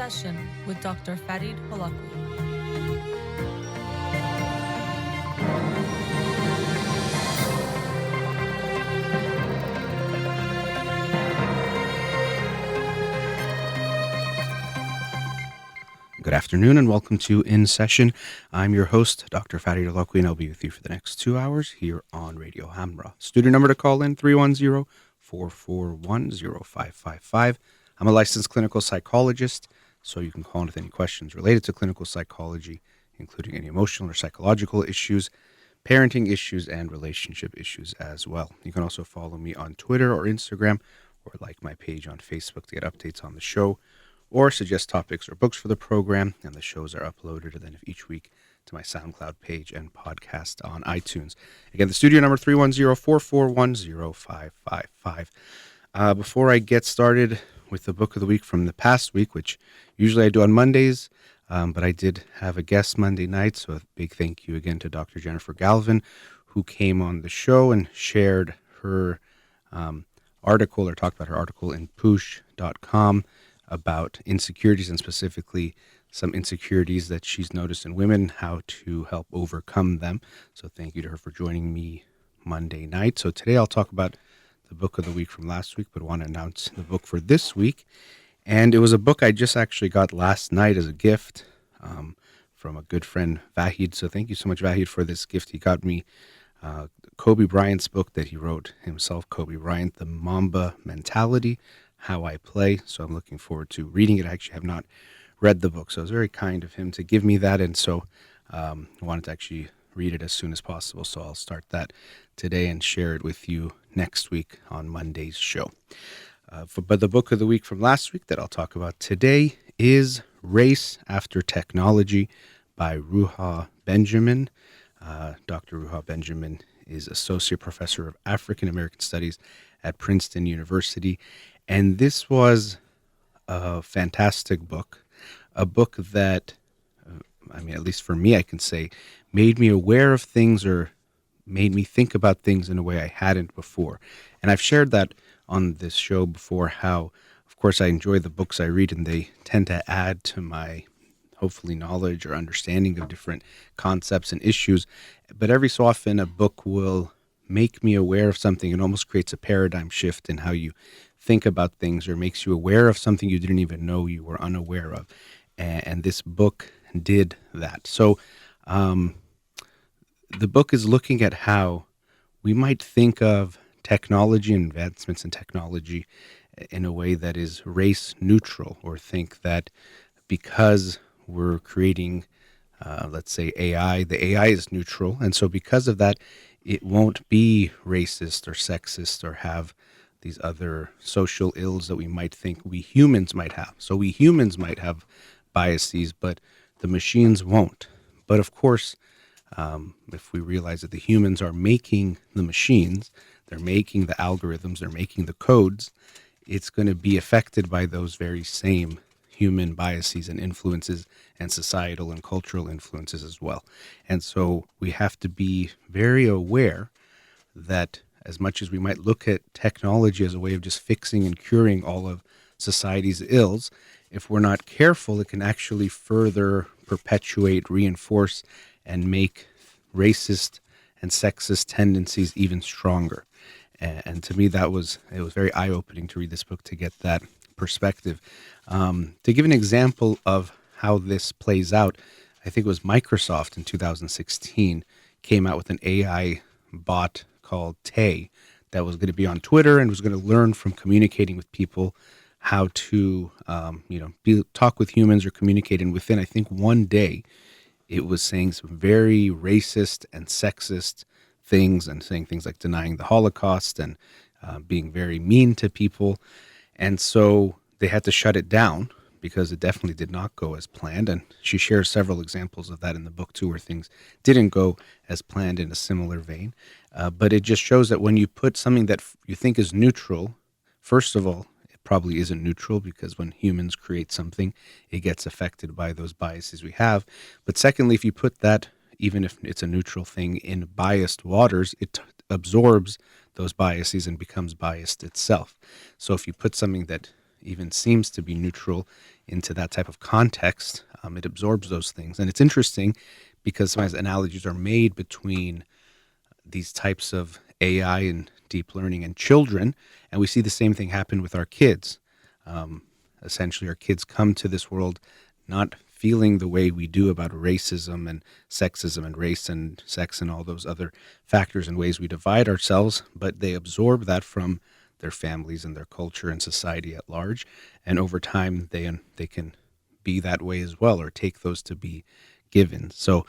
Session with Dr. Farid Holakouee. Good afternoon and welcome to In Session. I'm your host, Dr. Farid Holakouee, and I'll be with you for the next 2 hours here on Radio Hamra. Studio number to call in, 310-441-0555. I'm a licensed clinical psychologist, so you can call in with any questions related to clinical psychology, including any emotional or psychological issues, parenting issues, and relationship issues as well. You can also follow me on Twitter or Instagram, or like my page on Facebook to get updates on the show, or suggest topics or books for the program, and the shows are uploaded at the end of each week to my SoundCloud page and podcast on iTunes. Again, the studio number 310-441-0555. Before I get started with the book of the week from the past week, which usually I do on Mondays, but I did have a guest Monday night, so a big thank you again to Dr. Jennifer Galvin, who came on the show and shared her article, or talked about her article in Poosh.com, about insecurities, and specifically some insecurities that she's noticed in women, how to help overcome them. So thank you to her for joining me Monday night. So today I'll talk about the book of the week from last week, but want to announce the book for this week. And it was a book I just actually got last night as a gift from a good friend, Vahid. So thank you so much, Vahid, for this gift. He got me Kobe Bryant's book that he wrote himself, Kobe Bryant, The Mamba Mentality, How I Play. So I'm looking forward to reading it. I actually have not read the book, so it was very kind of him to give me that, and so I wanted to actually read it as soon as possible. So I'll start that today and share it with you next week on Monday's show. But the book of the week from last week that I'll talk about today is Race After Technology by Ruha Benjamin. Dr. Ruha Benjamin is Associate Professor of African American Studies at Princeton University. And this was a fantastic book, a book that, at least for me, I can say, made me aware of things or made me think about things in a way I hadn't before. And I've shared that on this show before, how, of course, I enjoy the books I read, and they tend to add to my, hopefully, knowledge or understanding of different concepts and issues. But every so often, a book will make me aware of something and almost creates a paradigm shift in how you think about things, or makes you aware of something you didn't even know you were unaware of. And this book did that. So the book is looking at how we might think of technology and advancements in technology in a way that is race neutral, or think that because we're creating, let's say, AI, the AI is neutral. And so because of that, it won't be racist or sexist or have these other social ills that we might think we humans might have. So we humans might have biases, but the machines won't. But of course, if we realize that the humans are making the machines, they're making the algorithms, they're making the codes, it's going to be affected by those very same human biases and influences, and societal and cultural influences as well. And so we have to be very aware that as much as we might look at technology as a way of just fixing and curing all of society's ills, if we're not careful, it can actually further perpetuate, reinforce, and make racist and sexist tendencies even stronger. And to me, it was very eye-opening to read this book, to get that perspective. To give an example of how this plays out, I think it was Microsoft in 2016 came out with an AI bot called Tay that was going to be on Twitter and was going to learn from communicating with people how to, talk with humans or communicate. And within, I think, one day, it was saying some very racist and sexist things, and saying things like denying the Holocaust and being very mean to people. And so they had to shut it down because it definitely did not go as planned. And she shares several examples of that in the book too, where things didn't go as planned in a similar vein. But it just shows that when you put something that you think is neutral, first of all, it probably isn't neutral, because when humans create something, it gets affected by those biases we have. But secondly, if you put that, even if it's a neutral thing, in biased waters, it absorbs those biases and becomes biased itself. So if you put something that even seems to be neutral into that type of context, it absorbs those things. And it's interesting because sometimes analogies are made between these types of AI and deep learning and children, and we see the same thing happen with our kids. Um, Essentially, our kids come to this world not feeling the way we do about racism and sexism and race and sex and all those other factors and ways we divide ourselves, but they absorb that from their families and their culture and society at large, and over time they can be that way as well, or take those to be given. So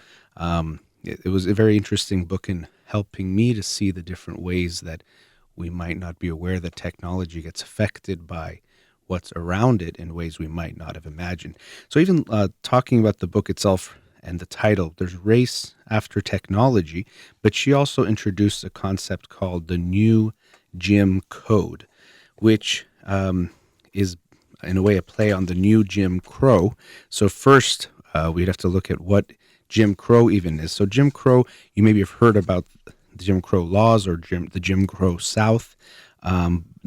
it was a very interesting book in helping me to see the different ways that we might not be aware that technology gets affected by what's around it in ways we might not have imagined. So even talking about the book itself and the title, there's race after technology, but she also introduced a concept called the New Jim Code, which is in a way a play on the new Jim Crow. So first, we'd have to look at what Jim Crow even is. So Jim Crow, you maybe have heard about the Jim Crow laws or the Jim Crow South.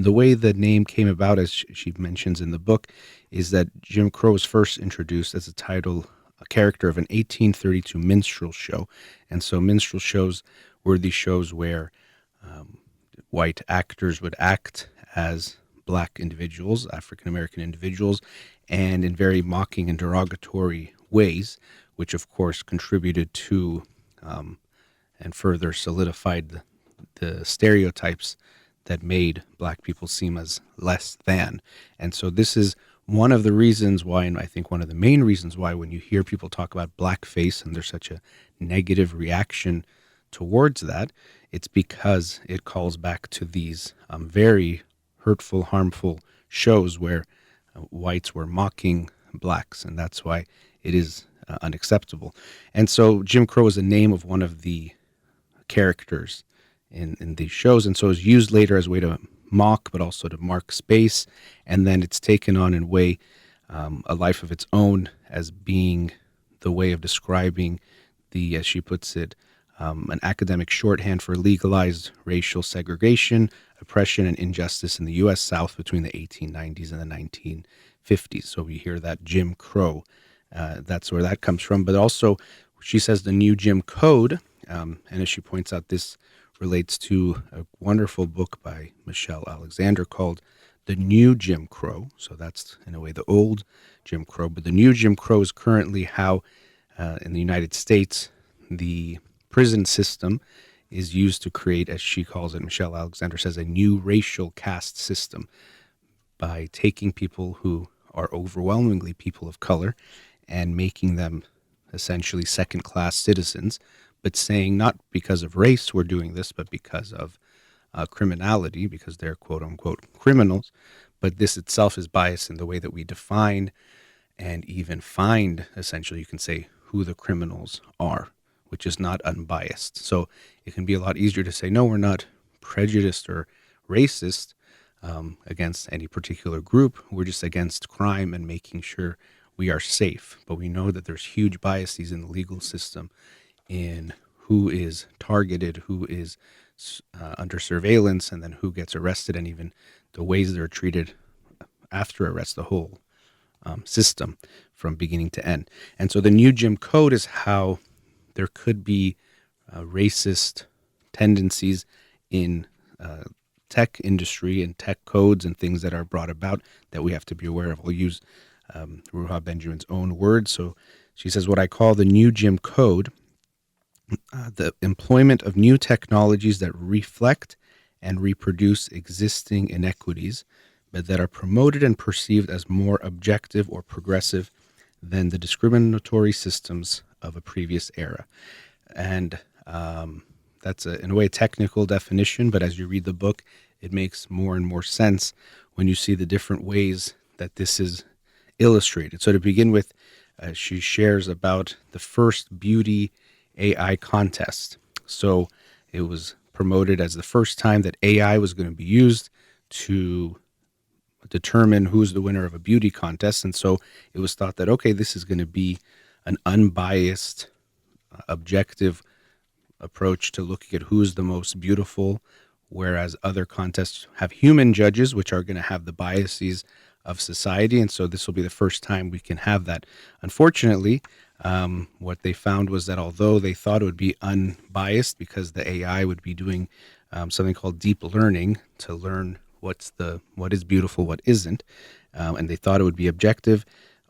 The way the name came about, as she mentions in the book, is that Jim Crow was first introduced as a character of an 1832 minstrel show. And so minstrel shows were these shows where white actors would act as black individuals, African American individuals, and in very mocking and derogatory ways, which of course contributed to and further solidified the stereotypes that made black people seem as less than. And so this is one of the reasons why, and I think one of the main reasons why, when you hear people talk about blackface and there's such a negative reaction towards that, it's because it calls back to these very hurtful, harmful shows where whites were mocking blacks, and that's why it is unacceptable. And so Jim Crow is a name of one of the characters in these shows, and so it's used later as a way to mock, but also to mark space, and then it's taken on in a way a life of its own as being the way of describing the, as she puts it, an academic shorthand for legalized racial segregation, oppression, and injustice in the U.S. South between the 1890s and the 1950s. So we hear that Jim Crow, that's where that comes from. But also, she says the new Jim Code, and as she points out, this relates to a wonderful book by Michelle Alexander called The New Jim Crow. So that's, in a way, the old Jim Crow. But the new Jim Crow is currently how, in the United States, the prison system is used to create, as she calls it, Michelle Alexander says, a new racial caste system by taking people who are overwhelmingly people of color and making them essentially second-class citizens, but saying not because of race we're doing this, but because of criminality, because they're quote-unquote criminals. But this itself is biased in the way that we define and even find, essentially, you can say, who the criminals are, which is not unbiased. So it can be a lot easier to say, no, we're not prejudiced or racist against any particular group. We're just against crime and making sure we are safe. But we know that there's huge biases in the legal system in who is targeted, who is under surveillance, and then who gets arrested, and even the ways they're treated after arrest, the whole system from beginning to end. And so the new Jim Code is how there could be racist tendencies in tech industry and tech codes and things that are brought about that we have to be aware of. We'll use Ruha Benjamin's own words. So she says, what I call the new Jim Code, the employment of new technologies that reflect and reproduce existing inequities, but that are promoted and perceived as more objective or progressive than the discriminatory systems of a previous era. And that's, in a way, a technical definition, but as you read the book, it makes more and more sense when you see the different ways that this is illustrated. So to begin with, she shares about the first beauty AI contest. So it was promoted as the first time that AI was going to be used to determine who's the winner of a beauty contest. And so it was thought that, okay, this is going to be an unbiased, objective approach to looking at who's the most beautiful, whereas other contests have human judges, which are going to have the biases of society. And so this will be the first time we can have that. Unfortunately, what they found was that although they thought it would be unbiased because the AI would be doing something called deep learning to learn what is beautiful, what isn't, and they thought it would be objective.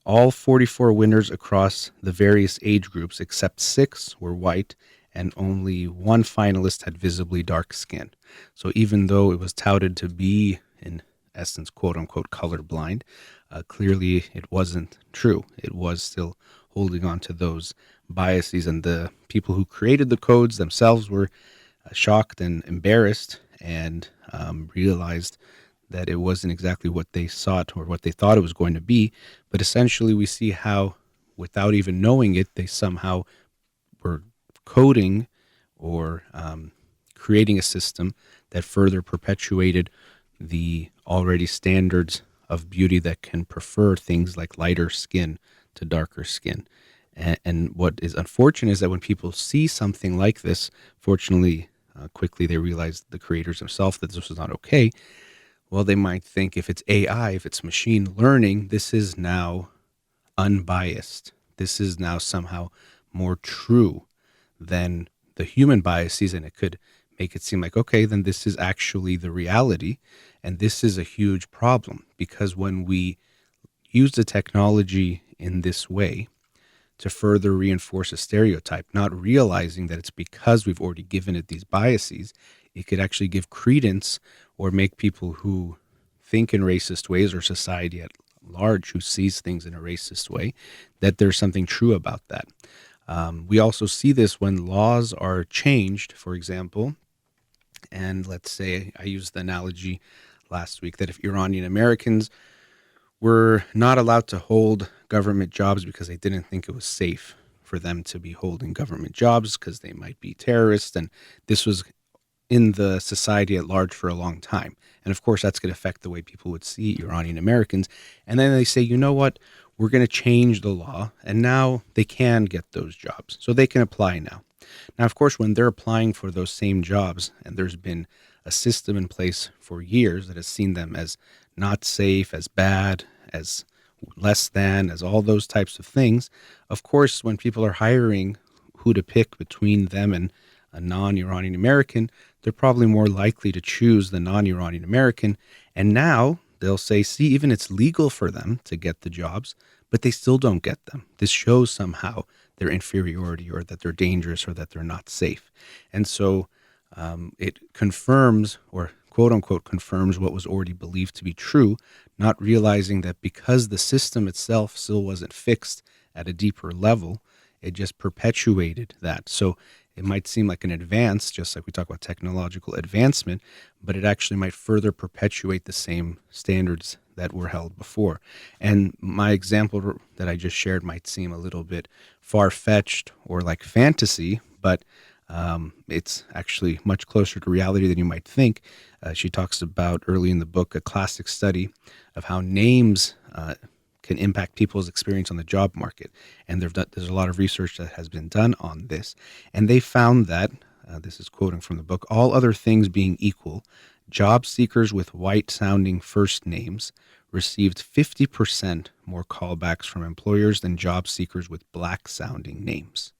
All 44 winners across the various age groups, except 6, were white, and only one finalist had visibly dark skin. So even though it was touted to be, in essence, quote unquote, colorblind, clearly it wasn't true. It was still holding on to those biases, and the people who created the codes themselves were shocked and embarrassed, and realized that it wasn't exactly what they sought or what they thought it was going to be. But essentially, we see how, without even knowing it, they somehow were coding or creating a system that further perpetuated the already standards of beauty that can prefer things like lighter skin to darker skin. And what is unfortunate is that when people see something like this, fortunately, quickly they realize, the creators themselves, that this was not okay. Well, they might think, if it's AI, if it's machine learning, this is now unbiased. This is now somehow more true than the human biases, and it could make it seem like, okay, then this is actually the reality. And this is a huge problem, because when we use the technology in this way to further reinforce a stereotype, not realizing that it's because we've already given it these biases, it could actually give credence or make people who think in racist ways, or society at large who sees things in a racist way, that there's something true about that. We also see this when laws are changed, for example, and let's say, I used the analogy last week that if Iranian Americans were not allowed to hold government jobs because they didn't think it was safe for them to be holding government jobs because they might be terrorists, and this was in the society at large for a long time. And of course, that's going to affect the way people would see Iranian Americans. And then they say, you know what, we're going to change the law, and now they can get those jobs. So they can apply now. Now, of course, when they're applying for those same jobs, and there's been a system in place for years that has seen them as not safe, as bad, as less than, as all those types of things, of course, when people are hiring who to pick between them and a non-Iranian American, they're probably more likely to choose the non-Iranian American. And now they'll say, see, even it's legal for them to get the jobs, but they still don't get them. This shows somehow their inferiority, or that they're dangerous, or that they're not safe. And so it confirms, or quote unquote confirms, what was already believed to be true, not realizing that because the system itself still wasn't fixed at a deeper level, it just perpetuated that. So it might seem like an advance, just like we talk about technological advancement, but it actually might further perpetuate the same standards that were held before. And my example that I just shared might seem a little bit far-fetched or like fantasy, but it's actually much closer to reality than you might think. She talks about, early in the book, a classic study of how names can impact people's experience on the job market. And there's a lot of research that has been done on this. And they found that, this is quoting from the book, all other things being equal, job seekers with white-sounding first names received 50% more callbacks from employers than job seekers with black-sounding names,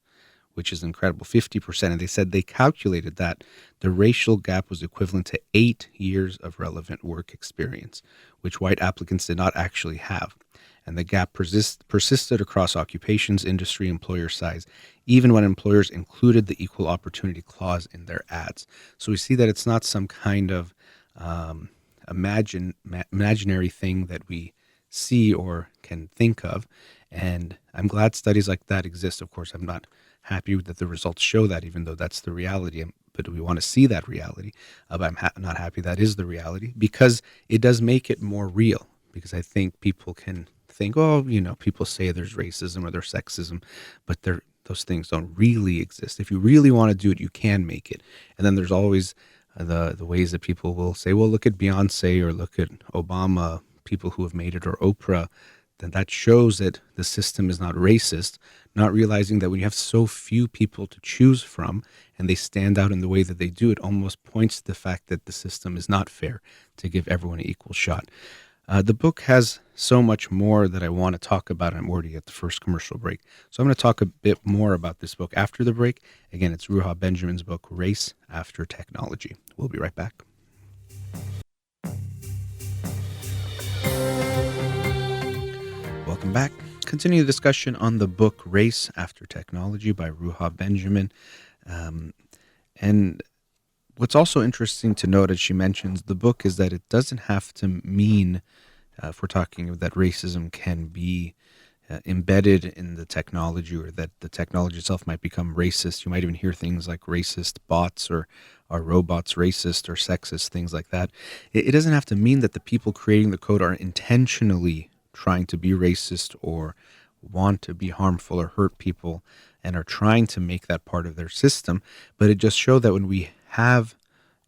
which is incredible, 50%. And they said they calculated that the racial gap was equivalent to 8 years of relevant work experience, which white applicants did not actually have. And the gap persisted across occupations, industry, employer size, even when employers included the equal opportunity clause in their ads. So we see that it's not some kind of imaginary thing that we see or can think of. And I'm glad studies like that exist. Of course, I'm not happy that the results show that, even though that's the reality. But we want to see that reality. But I'm not happy that is the reality, because it does make it more real. Because I think people can think, oh, people say there's racism or there's sexism, but those things don't really exist. If you really want to do it, you can make it. And then there's always the ways that people will say, well, look at Beyonce, or look at Obama, people who have made it, or Oprah. Then that shows that the system is not racist, not realizing that when you have so few people to choose from and they stand out in the way that they do, it almost points to the fact that the system is not fair to give everyone an equal shot. The book has so much more that I want to talk about. I'm already at the first commercial break. So I'm going to talk a bit more about this book after the break. Again, it's Ruha Benjamin's book, Race After Technology. We'll be right back. Welcome back. Continue the discussion on the book Race After Technology by Ruha Benjamin. And what's also interesting to note, as she mentions, the book is that it doesn't have to mean, if we're talking that racism can be embedded in the technology, or that the technology itself might become racist. You might even hear things like racist bots, or are robots racist or sexist, things like that. It doesn't have to mean that the people creating the code are intentionally trying to be racist or want to be harmful or hurt people and are trying to make that part of their system. But it just shows that when we have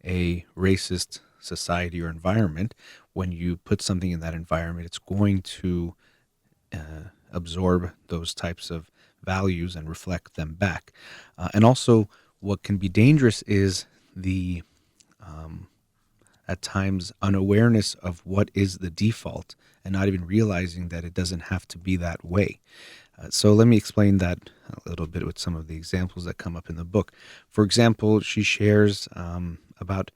a racist society or environment, when you put something in that environment, it's going to absorb those types of values and reflect them back. And also, what can be dangerous is the at times unawareness of what is the default and not even realizing that it doesn't have to be that way. So let me explain that a little bit with some of the examples that come up in the book. For example, she shares about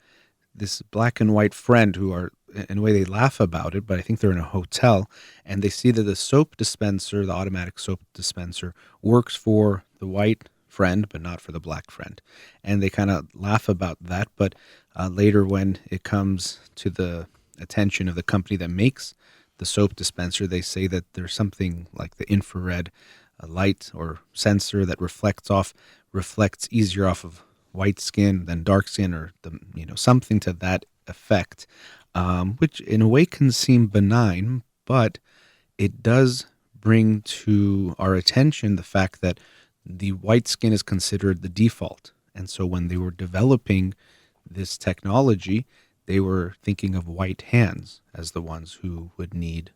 this black and white friend who are, in a way, they laugh about it, but I think they're in a hotel and they see that the soap dispenser, the automatic soap dispenser, works for the white friend, but not for the black friend. And they kind of laugh about that. But later, when it comes to the attention of the company that makes the soap dispenser, they say that there's something like the infrared light or sensor that reflects easier off of white skin than dark skin, or something to that effect, which in a way can seem benign, but it does bring to our attention the fact that the white skin is considered the default. And so when they were developing this technology, they were thinking of white hands as the ones who would need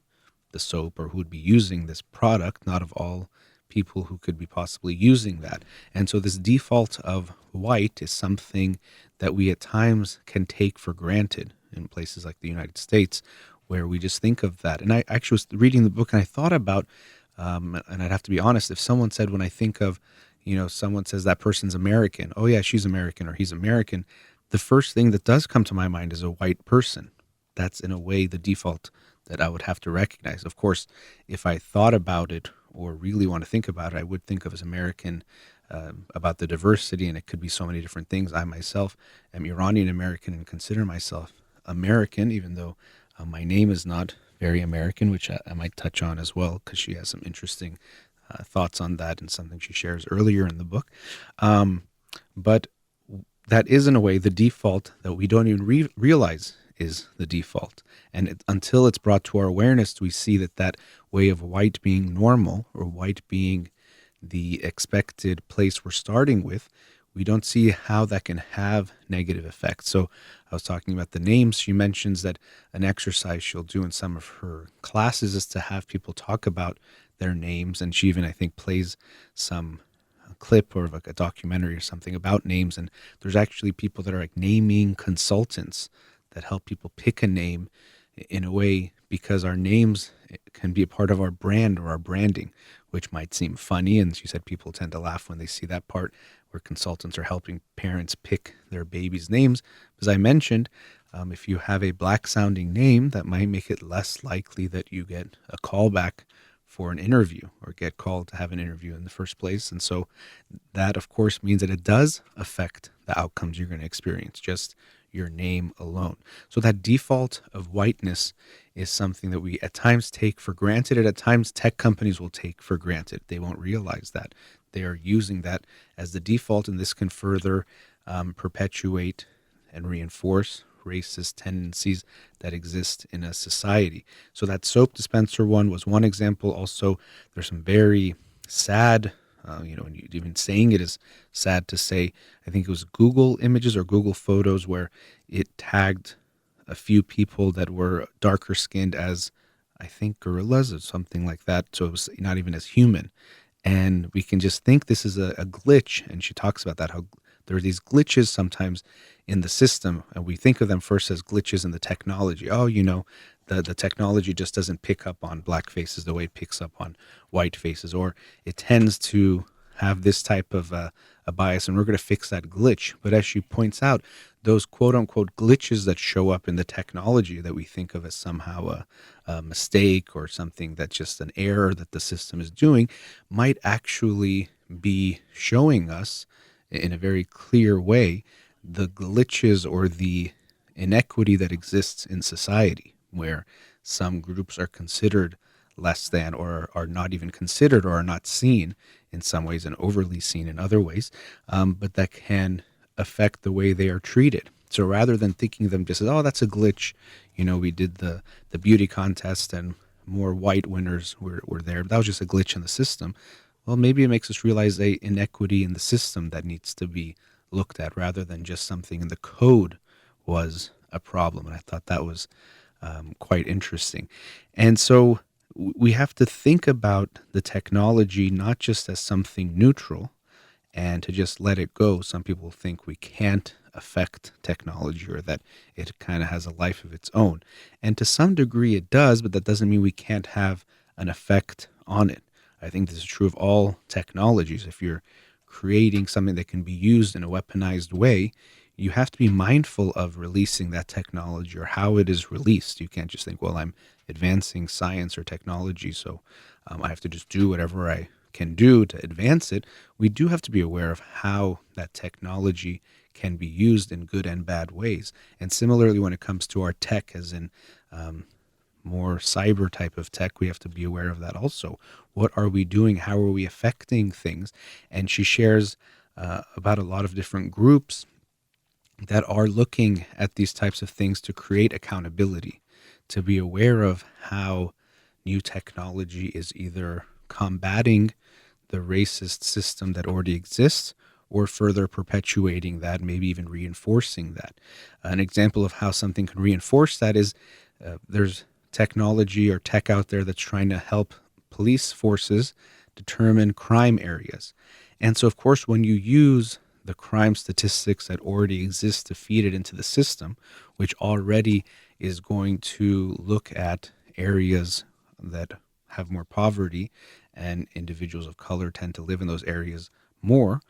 the soap or who would be using this product, not of all people who could be possibly using that. And so this default of white is something that we at times can take for granted in places like the United States, where we just think of that. And I actually was reading the book and I thought about, and I'd have to be honest, if someone said, when I think of, someone says that person's American, oh yeah, she's American or he's American, the first thing that does come to my mind is a white person. That's in a way the default that I would have to recognize. Of course, if I thought about it or really want to think about it, I would think of as American, about the diversity, and it could be so many different things. I myself am Iranian American and consider myself American, even though my name is not very American, which I might touch on as well, because she has some interesting thoughts on that and something she shares earlier in the book. But that is, in a way, the default that we don't even realize is the default. And until it's brought to our awareness, we see that way of white being normal, or white being the expected place we're starting with, we don't see how that can have negative effects. So I was talking about the names. She mentions that an exercise she'll do in some of her classes is to have people talk about their names. And she even, I think, plays some clip or like a documentary or something about names. And there's actually people that are like naming consultants that help people pick a name in a way, because our names can be a part of our brand or our branding, which might seem funny. And she said people tend to laugh when they see that part where consultants are helping parents pick their babies' names. As I mentioned, if you have a black sounding name, that might make it less likely that you get a call back for an interview or get called to have an interview in the first place. And so that, of course, means that it does affect the outcomes you're going to experience, just your name alone. So that default of whiteness is something that we at times take for granted, and at times tech companies will take for granted. They won't realize that. They are using that as the default, and this can further perpetuate and reinforce racist tendencies that exist in a society. So that soap dispenser one was one example. Also, there's some very sad, and even saying it is sad to say, I think it was Google Images or Google Photos, where it tagged a few people that were darker skinned as, I think, gorillas or something like that. So it was not even as human. And we can just think this is a glitch. And she talks about that, how there are these glitches sometimes in the system. And we think of them first as glitches in the technology. Oh, the technology just doesn't pick up on black faces the way it picks up on white faces, or it tends to have this type of a bias, and we're going to fix that glitch. But as she points out, those quote unquote glitches that show up in the technology that we think of as somehow a mistake or something that's just an error that the system is doing might actually be showing us in a very clear way the glitches or the inequity that exists in society, where some groups are considered less than, or are not even considered, or are not seen in some ways and overly seen in other ways, but that can affect the way they are treated. So rather than thinking of them just as, oh, that's a glitch, we did the beauty contest and more white winners were there, that was just a glitch in the system. Well, maybe it makes us realize a inequity in the system that needs to be looked at, rather than just something in the code was a problem. And I thought that was quite interesting. And so we have to think about the technology not just as something neutral and to just let it go. Some people think we can't affect technology, or that it kind of has a life of its own. And to some degree it does, but that doesn't mean we can't have an effect on it. I think this is true of all technologies. If you're creating something that can be used in a weaponized way, you have to be mindful of releasing that technology or how it is released. You can't just think, well, I'm advancing science or technology, so I have to just do whatever I can do to advance it. We do have to be aware of how that technology can be used in good and bad ways. And similarly, when it comes to our tech, as in more cyber type of tech, we have to be aware of that also. What are we doing? How are we affecting things? And she shares about a lot of different groups that are looking at these types of things to create accountability, to be aware of how new technology is either combating the racist system that already exists or further perpetuating that, maybe even reinforcing that. An example of how something can reinforce that is there's technology or tech out there that's trying to help police forces determine crime areas. And so, of course, when you use the crime statistics that already exist to feed it into the system, which already is going to look at areas that have more poverty, and individuals of color tend to live in those areas more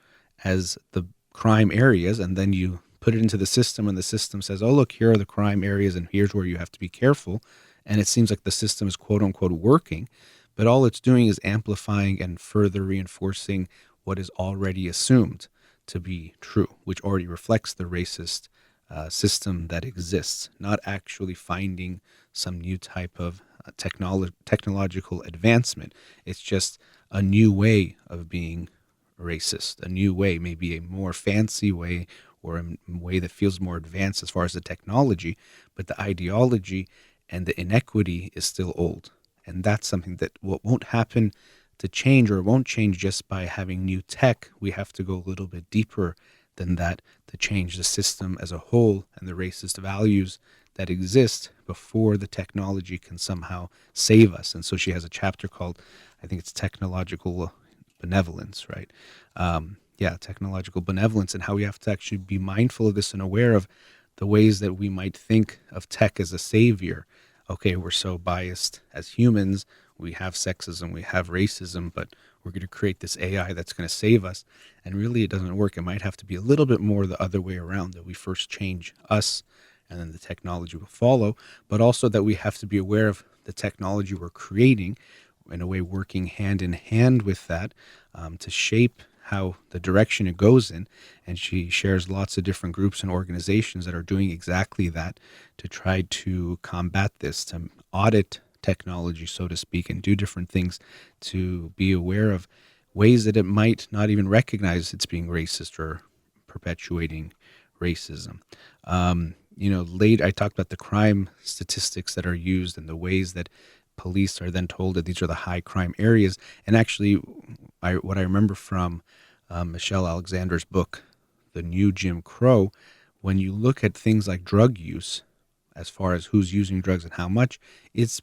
as the crime areas, and then you put it into the system and the system says, oh, look, here are the crime areas and here's where you have to be careful. And it seems like the system is quote unquote working, but all it's doing is amplifying and further reinforcing what is already assumed to be true, which already reflects the racist system that exists, not actually finding some new type of technological advancement. It's just a new way of being racist, a new way, maybe a more fancy way, or a way that feels more advanced as far as the technology, but the ideology and the inequity is still old. And that's something that won't happen to change, or it won't change just by having new tech. We have to go a little bit deeper than that to change the system as a whole and the racist values that exist before the technology can somehow save us. And so she has a chapter called, I think it's Technological Benevolence, right? Technological benevolence, and how we have to actually be mindful of this and aware of the ways that we might think of tech as a savior. Okay, we're so biased as humans. We have sexism, we have racism, but we're going to create this AI that's going to save us. And really, it doesn't work. It might have to be a little bit more the other way around, that we first change us and then the technology will follow, but also that we have to be aware of the technology we're creating, in a way working hand in hand with that, to shape how the direction it goes in. And she shares lots of different groups and organizations that are doing exactly that to try to combat this, to audit technology, so to speak, and do different things to be aware of ways that it might not even recognize it's being racist or perpetuating racism. Late I talked about the crime statistics that are used and the ways that police are then told that these are the high crime areas. And actually, what I remember from Michelle Alexander's book, The New Jim Crow, when you look at things like drug use, as far as who's using drugs and how much, it's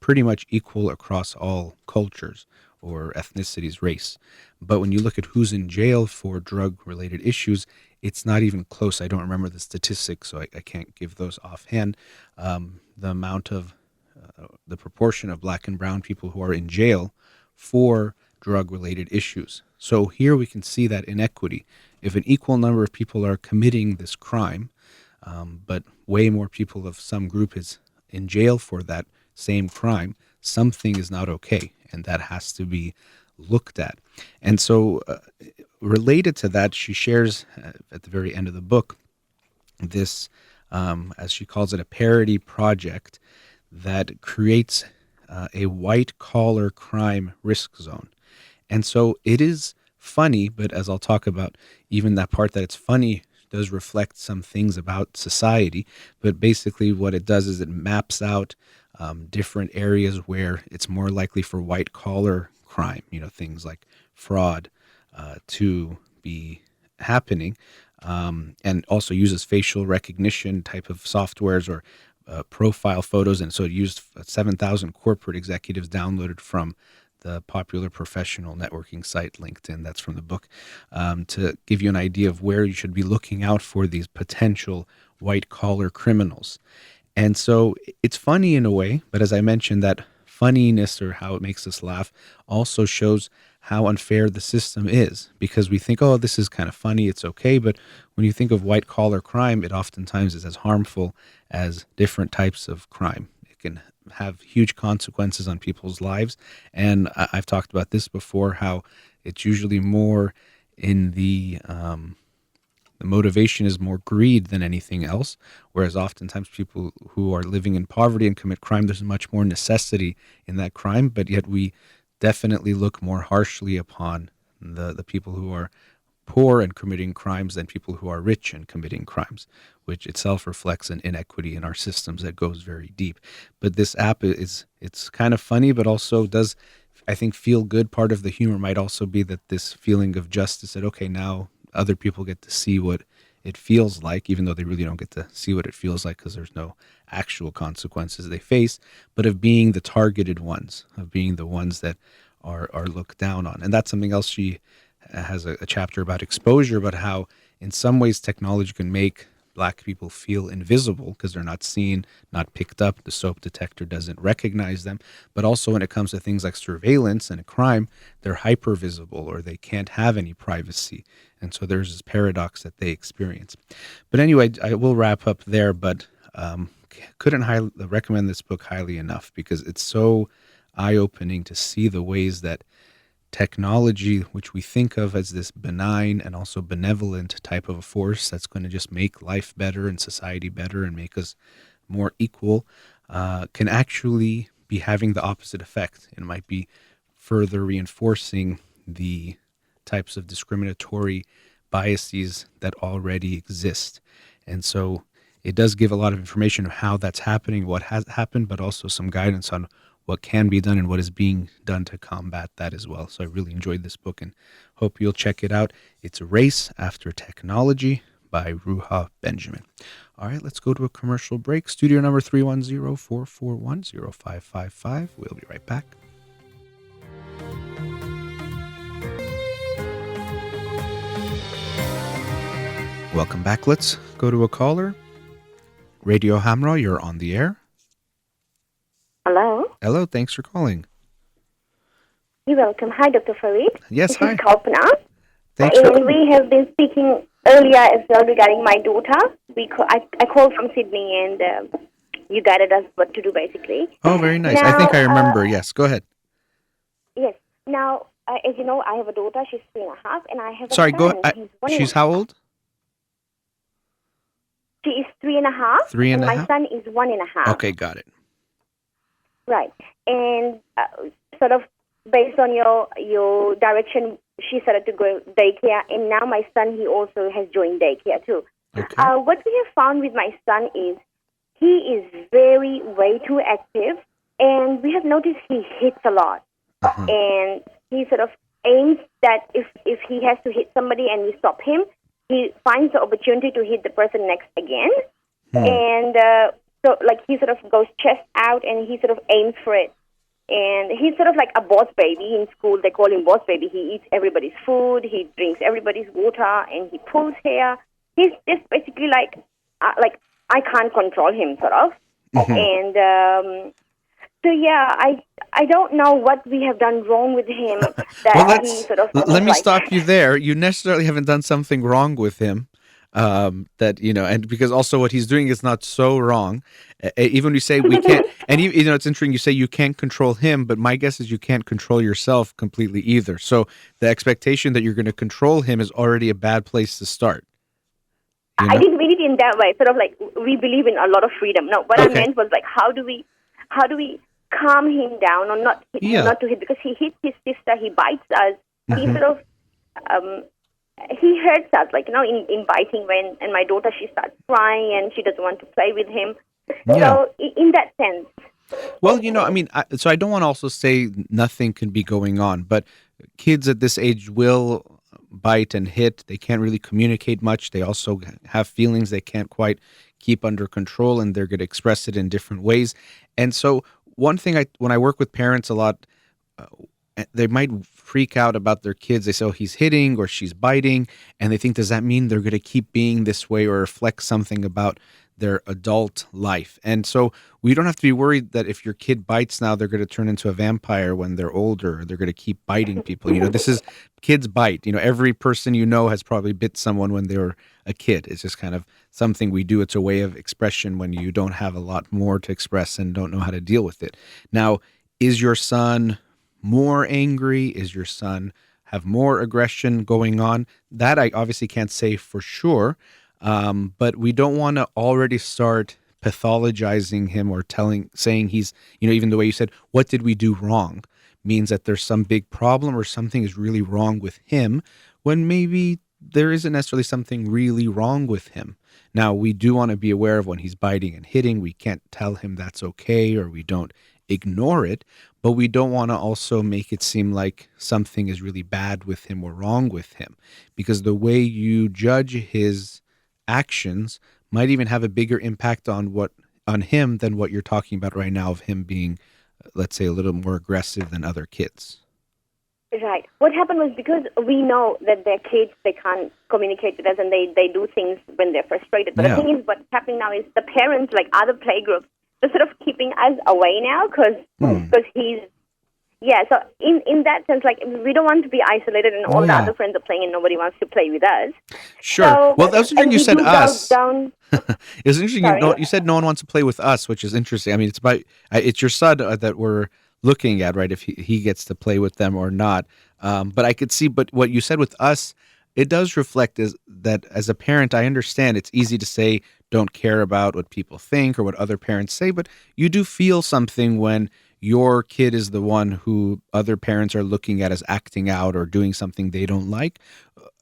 pretty much equal across all cultures or ethnicities, race. But when you look at who's in jail for drug-related issues, it's not even close. I don't remember the statistics, so I can't give those offhand. The amount of the proportion of black and brown people who are in jail for drug-related issues. So here we can see that inequity. If an equal number of people are committing this crime, but way more people of some group is in jail for that same crime, something is not okay, and that has to be looked at. And so, related to that, she shares at the very end of the book this, as she calls it, a parody project that creates a white collar crime risk zone. And so it is funny, but as I'll talk about, even that part that it's funny does reflect some things about society. But basically, what it does is it maps out different areas where it's more likely for white collar crime, things like fraud, to be happening, and also uses facial recognition type of softwares or profile photos. And so it used 7,000 corporate executives downloaded from the popular professional networking site LinkedIn. That's from the book, to give you an idea of where you should be looking out for these potential white collar criminals. And so it's funny in a way, but as I mentioned, that funniness or how it makes us laugh also shows how unfair the system is, because we think, oh, this is kind of funny, it's okay. But when you think of white collar crime, it oftentimes is as harmful as different types of crime. It can have huge consequences on people's lives. And I've talked about this before, how it's usually more in the motivation is more greed than anything else, whereas oftentimes people who are living in poverty and commit crime, there's much more necessity in that crime, but yet we definitely look more harshly upon the people who are poor and committing crimes than people who are rich and committing crimes, which itself reflects an inequity in our systems that goes very deep. But this app it's kind of funny, but also does, I think, feel good. Part of the humor might also be that this feeling of justice, that, okay, now other people get to see what it feels like, even though they really don't get to see what it feels like because there's no actual consequences they face, but of being the targeted ones, of being the ones that are looked down on. And that's something else. She has a chapter about exposure, but how in some ways technology can make black people feel invisible because they're not seen, not picked up. The soap detector doesn't recognize them. But also when it comes to things like surveillance and a crime, they're hyper visible, or they can't have any privacy. And so there's this paradox that they experience. But anyway, I will wrap up there, but couldn't recommend this book highly enough, because it's so eye-opening to see the ways that technology, which we think of as this benign and also benevolent type of a force that's going to just make life better and society better and make us more equal, can actually be having the opposite effect. It might be further reinforcing the types of discriminatory biases that already exist. And so it does give a lot of information of how that's happening, what has happened, but also some guidance on what can be done and what is being done to combat that as well. So I really enjoyed this book and hope you'll check it out. It's Race After Technology by Ruha Benjamin. All right, let's go to a commercial break. Studio number 310-441-0555. We'll be right back. Welcome back. Let's go to a caller. Radio Hamra, you're on the air. Hello. Hello, thanks for calling. You're welcome. Hi, Dr. Farid. Yes, hi. This is Kalpana. Thanks and we have been speaking earlier as well regarding my daughter. I called from Sydney, and you guided us what to do, basically. Oh, very nice. Now, I think I remember. Yes, go ahead. Yes. Now, as you know, I have a daughter. She's 3.5, and I have a Sorry, son. go ahead. He's 1.5. She's how old? She is 3.5. 3.5? And my son is 1.5. Okay, got it. Right. And sort of based on your direction, she started to go daycare, and now my son, he also has joined daycare too. Okay. What we have found with my son is he is way too active, and we have noticed he hits a lot. Uh-huh. And he sort of aims that if he has to hit somebody and we stop him, he finds the opportunity to hit the person next again. And so, like, he sort of goes chest out and he sort of aims for it. And he's sort of like a boss baby. In school, they call him boss baby. He eats everybody's food, he drinks everybody's water, and he pulls hair. He's just basically like I can't control him, sort of. And So yeah, I don't know what we have done wrong with him Well, that he sort of let me like. stop you there. You necessarily haven't done something wrong with him. That and because also what he's doing is not so wrong. Even when you say we can't, and it's interesting. You say you can't control him, but my guess is you can't control yourself completely either. So the expectation that you're going to control him is already a bad place to start. I didn't mean it in that way. Sort of like we believe in a lot of freedom. No, what I meant was like how do we calm him down or not to hit, because he hits his sister, he bites us, he sort of he hurts us, like in biting and my daughter, she starts crying and she doesn't want to play with him. So in that sense. Well, I mean, so I don't want to also say nothing can be going on, but kids at this age will bite and hit. They can't really communicate much. They also have feelings they can't quite keep under control, and they're going to express it in different ways. And so one thing when I work with parents a lot, they might freak out about their kids. They say, oh, he's hitting or she's biting. And they think, does that mean they're going to keep being this way or reflect something about their adult life? And so we don't have to be worried that if your kid bites now, they're going to turn into a vampire when they're older. Or they're going to keep biting people. This is kids bite. Every person has probably bit someone when they were a kid. It's just kind of something we do. It's a way of expression when you don't have a lot more to express and don't know how to deal with it. Now, is your son more angry? Is your son have more aggression going on? That I obviously can't say for sure, but we don't want to already start pathologizing him or saying he's, even the way you said, what did we do wrong? Means that there's some big problem or something is really wrong with him, when maybe there isn't necessarily something really wrong with him. Now, we do want to be aware of when he's biting and hitting. We can't tell him that's okay, or we don't ignore it, but we don't want to also make it seem like something is really bad with him or wrong with him, because the way you judge his actions might even have a bigger impact on him than what you're talking about right now of him being, let's say, a little more aggressive than other kids. Right. What happened was, because we know that they're kids, they can't communicate with us, and they do things when they're frustrated. But the thing is, what's happening now is the parents, like other playgroups, they're sort of keeping us away now because he's, so in that sense, like, we don't want to be isolated and all the other friends are playing and nobody wants to play with us. Sure. So, well, that was interesting you said us. It was interesting. Sorry, you said no one wants to play with us, which is interesting. I mean, it's your son that we're looking at, right? If he gets to play with them or not. But I could see, but what you said with us, it does reflect that as a parent, I understand it's easy to say, don't care about what people think or what other parents say, but you do feel something when your kid is the one who other parents are looking at as acting out or doing something they don't like.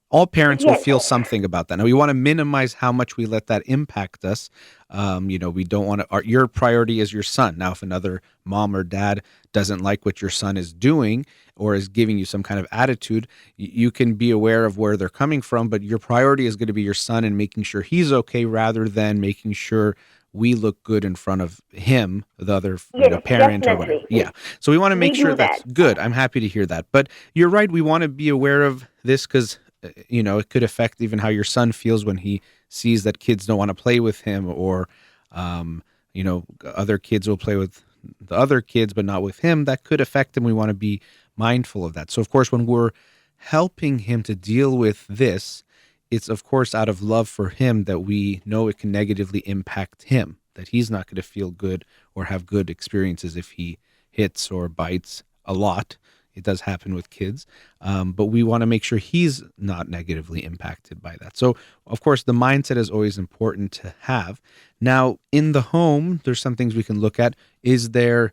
All parents will feel something about that. Now, we want to minimize how much we let that impact us. We don't want to. Your priority is your son. Now, if another mom or dad doesn't like what your son is doing or is giving you some kind of attitude, you can be aware of where they're coming from. But your priority is going to be your son and making sure he's okay, rather than making sure we look good in front of him, the other parent, or whatever. Yeah. So we want to make sure that's good. I'm happy to hear that. But you're right. We want to be aware of this because it could affect even how your son feels when he sees that kids don't want to play with him, or, other kids will play with the other kids, but not with him. That could affect him. We want to be mindful of that. So, of course, when we're helping him to deal with this, it's, of course, out of love for him that we know it can negatively impact him, that he's not going to feel good or have good experiences if he hits or bites a lot. It does happen with kids, but we want to make sure he's not negatively impacted by that. So, of course, the mindset is always important to have. Now, in the home, there's some things we can look at. Is there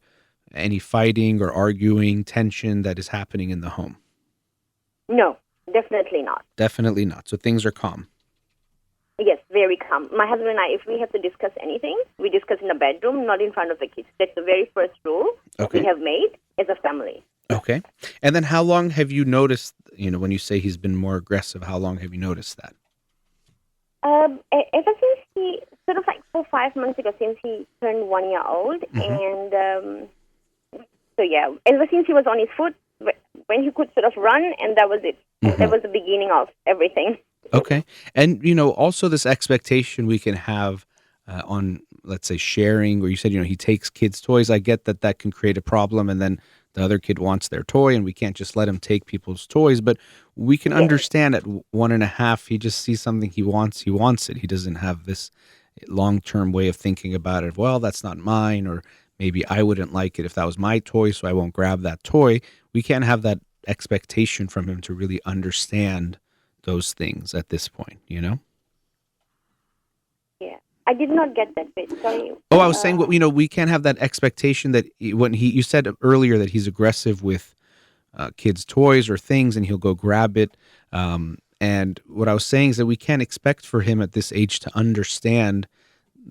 any fighting or arguing, tension that is happening in the home? No, definitely not. Definitely not. So things are calm. Yes, very calm. My husband and I, if we have to discuss anything, we discuss in the bedroom, not in front of the kids. That's the very first rule that we have made as a family. Okay. And then how long have you noticed, when you say he's been more aggressive, how long have you noticed that? Ever since he, sort of like 5 months ago, since he turned 1 year old. And ever since he was on his foot, when he could sort of run, and that was it. That was the beginning of everything. Okay. And, also this expectation we can have on, let's say, sharing, or you said, he takes kids' toys. I get that that can create a problem, and then the other kid wants their toy, and we can't just let him take people's toys. But we can Yes. understand at 1.5, he just sees something he wants it. He doesn't have this long-term way of thinking about it. Well, that's not mine, or maybe I wouldn't like it if that was my toy, so I won't grab that toy. We can't have that expectation from him to really understand those things at this point, Yeah. I did not get that bit. Sorry. Oh, I was saying, we can't have that expectation that you said earlier that he's aggressive with kids' toys or things, and he'll go grab it. And what I was saying is that we can't expect for him at this age to understand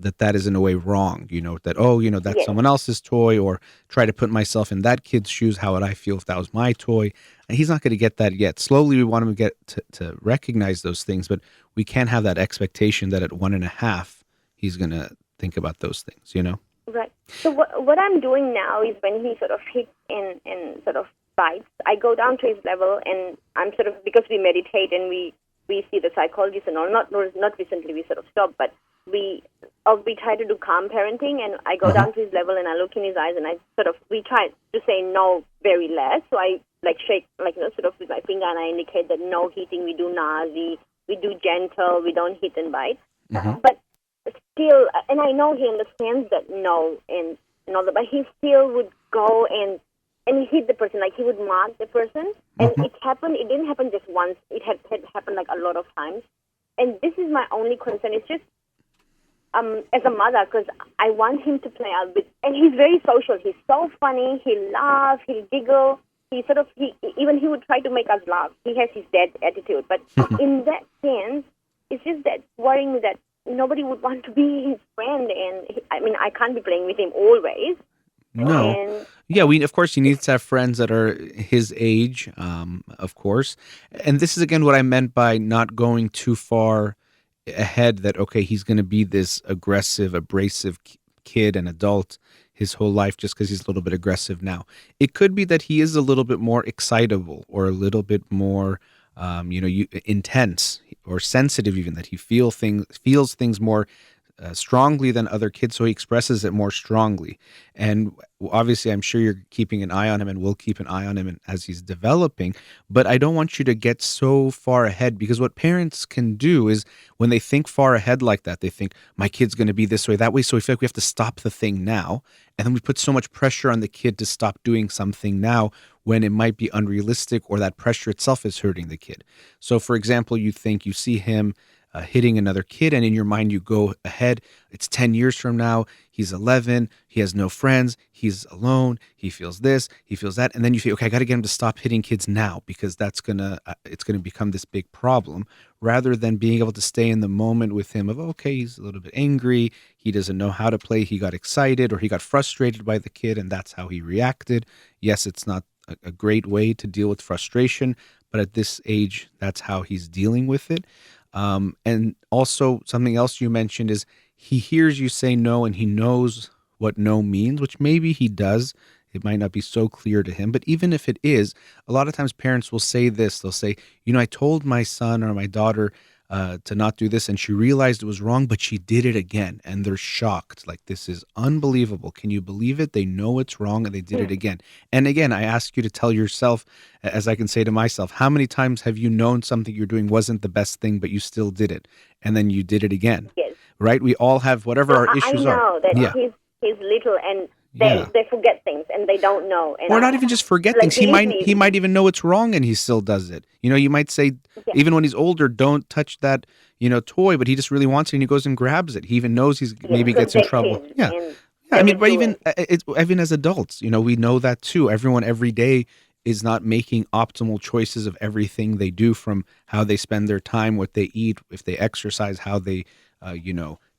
that that is in a way wrong, that, that's Yes. someone else's toy, or try to put myself in that kid's shoes. How would I feel if that was my toy? And he's not going to get that yet. Slowly, we want him to get to recognize those things, but we can't have that expectation that at 1.5, he's going to think about those things, Right. So what I'm doing now is when he sort of hits and sort of bites, I go down to his level, and I'm sort of, because we meditate and we see the psychologist and all, not recently we sort of stopped, but we try to do calm parenting, and I go down to his level and I look in his eyes, and we try to say no very less. So I shake, sort of with my finger, and I indicate that no hitting, we do nazi, we do gentle, we don't hit and bite. But still, and I know he understands that no and all that, but he still would go and he hit the person, like he would mark the person. And it didn't happen just once, it had happened like a lot of times. And this is my only concern. It's just, as a mother, because I want him to play out with, and he's very social. He's so funny. He'll laugh. He'll giggle. He would try to make us laugh. He has his dad attitude. But in that sense, it's just that worrying me that nobody would want to be his friend. And I can't be playing with him always. No. And Yeah, of course, he needs to have friends that are his age, of course. And this is, again, what I meant by not going too far ahead, that, okay, he's going to be this aggressive, abrasive kid and adult his whole life just because he's a little bit aggressive now. It could be that he is a little bit more excitable, or a little bit more, intense or sensitive, even, that he feels things more strongly than other kids, so he expresses it more strongly. And obviously, I'm sure you're keeping an eye on him, and we'll keep an eye on him as he's developing. But I don't want you to get so far ahead, because what parents can do is, when they think far ahead like that, they think, my kid's going to be this way, that way, so we feel like we have to stop the thing now. And then we put so much pressure on the kid to stop doing something now, when it might be unrealistic, or that pressure itself is hurting the kid. So, for example, you see him hitting another kid, and in your mind you go ahead, it's 10 years from now, he's 11, he has no friends, he's alone, he feels this, he feels that, and then you feel, okay, I got to get him to stop hitting kids now, because it's gonna become this big problem, rather than being able to stay in the moment with him of, okay, he's a little bit angry, he doesn't know how to play, he got excited, or he got frustrated by the kid, and that's how he reacted. Yes, it's not a great way to deal with frustration, but at this age, that's how he's dealing with it. And also, something else you mentioned is, he hears you say no, and he knows what no means, which maybe he does. It might not be so clear to him, but even if it is, a lot of times parents will say this. They'll say, I told my son or my daughter to not do this, and she realized it was wrong, but she did it again. And they're shocked. Like, this is unbelievable. Can you believe it? They know it's wrong, and they did it again. And again, I ask you to tell yourself, as I can say to myself, how many times have you known something you're doing wasn't the best thing, but you still did it, and then you did it again? yes. Right? We all have whatever our issues are. I know that Yeah. he's little, and they forget things, and they don't know. And Or not even just forget things. He might even know it's wrong, and he still does it. You might say, even when he's older, don't touch that, toy, but he just really wants it, and he goes and grabs it. He even knows maybe gets in trouble. Yeah. I mean, but even as adults, we know that too. Everyone every day is not making optimal choices of everything they do, from how they spend their time, what they eat, if they exercise, how they,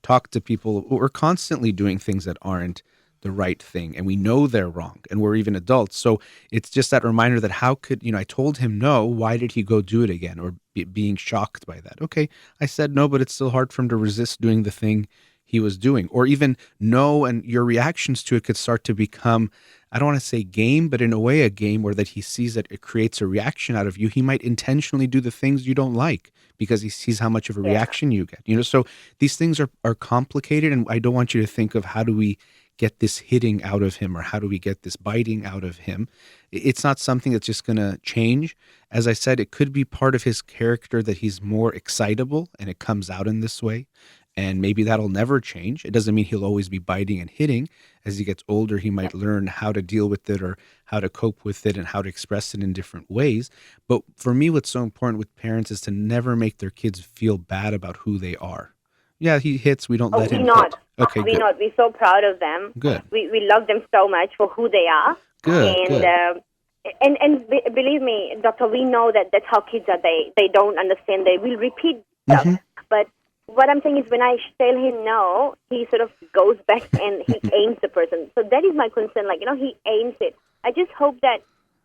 talk to people. We're constantly doing things that aren't the right thing, and we know they're wrong, and we're even adults. So it's just that reminder that how could, I told him no, why did he go do it again, or being shocked by that? Okay, I said no, but it's still hard for him to resist doing the thing he was doing, or even know, and your reactions to it could start to become, I don't want to say game, but in a way a game where that he sees that it creates a reaction out of you. He might intentionally do the things you don't like because he sees how much of a reaction you get. So these things are complicated, and I don't want you to think of how do we get this hitting out of him or how do we get this biting out of him. It's not something that's just going to change. As I said, it could be part of his character that he's more excitable and it comes out in this way. And maybe that'll never change. It doesn't mean he'll always be biting and hitting. As he gets older, he might learn how to deal with it or how to cope with it and how to express it in different ways. But for me, what's so important with parents is to never make their kids feel bad about who they are. Yeah, he hits. We don't let him hit. Okay, we're good. not. We're so proud of them. Good. We love them so much for who they are. Good. Believe me, doctor, we know that that's how kids are. They don't understand. They will repeat stuff. But what I'm saying is when I tell him no, he sort of goes back and he aims the person. So that is my concern. Like, he aims it. I just hope that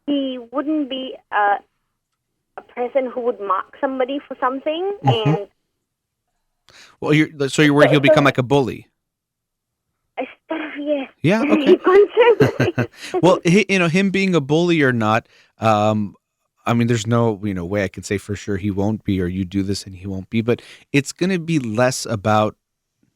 he wouldn't be a person who would mark somebody for something. And well, you're worried he'll become like a bully. Yes. Yeah. Okay. Well, him being a bully or not, I mean, there's no way I can say for sure he won't be, or you do this and he won't be. But it's going to be less about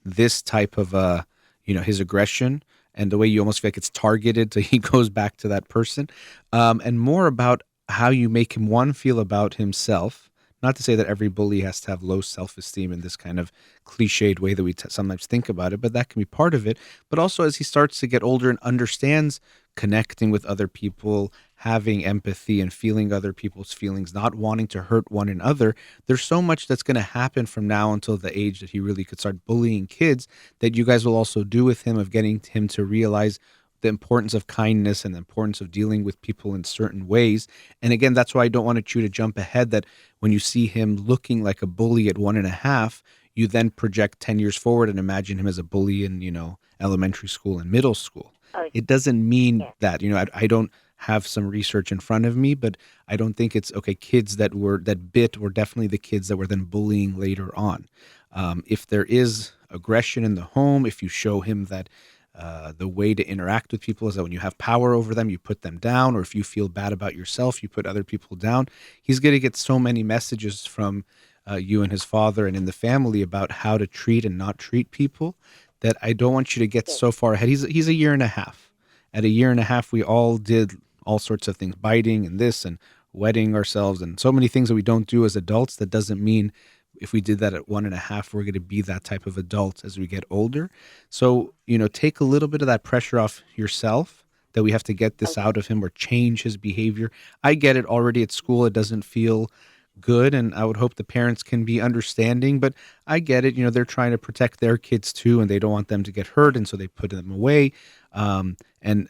this type of his aggression and the way you almost feel like it's targeted, so he goes back to that person, and more about how you make him feel about himself. Not to say that every bully has to have low self-esteem in this kind of cliched way that we sometimes think about it, but that can be part of it. But also as he starts to get older and understands connecting with other people, having empathy and feeling other people's feelings, not wanting to hurt one another, there's so much that's going to happen from now until the age that he really could start bullying kids that you guys will also do with him, of getting him to realize the importance of kindness and the importance of dealing with people in certain ways. And again, that's why I don't want you to jump ahead, that when you see him looking like a bully at 1.5, you then project 10 years forward and imagine him as a bully in, elementary school and middle school. It doesn't mean that, I don't have some research in front of me, but I don't think it's okay. Kids that bit were definitely the kids that were then bullying later on. If there is aggression in the home, if you show him that the way to interact with people is that when you have power over them, you put them down, or if you feel bad about yourself, you put other people down. He's going to get so many messages from you and his father and in the family about how to treat and not treat people that I don't want you to get so far ahead. He's 1.5 years. At 1.5 years, we all did all sorts of things, biting and this and wetting ourselves and so many things that we don't do as adults. That doesn't mean if we did that at 1.5, we're going to be that type of adult as we get older. So, take a little bit of that pressure off yourself that we have to get this out of him or change his behavior. I get it already at school. It doesn't feel good, and I would hope the parents can be understanding, but I get it. They're trying to protect their kids too, and they don't want them to get hurt, and so they put them away. And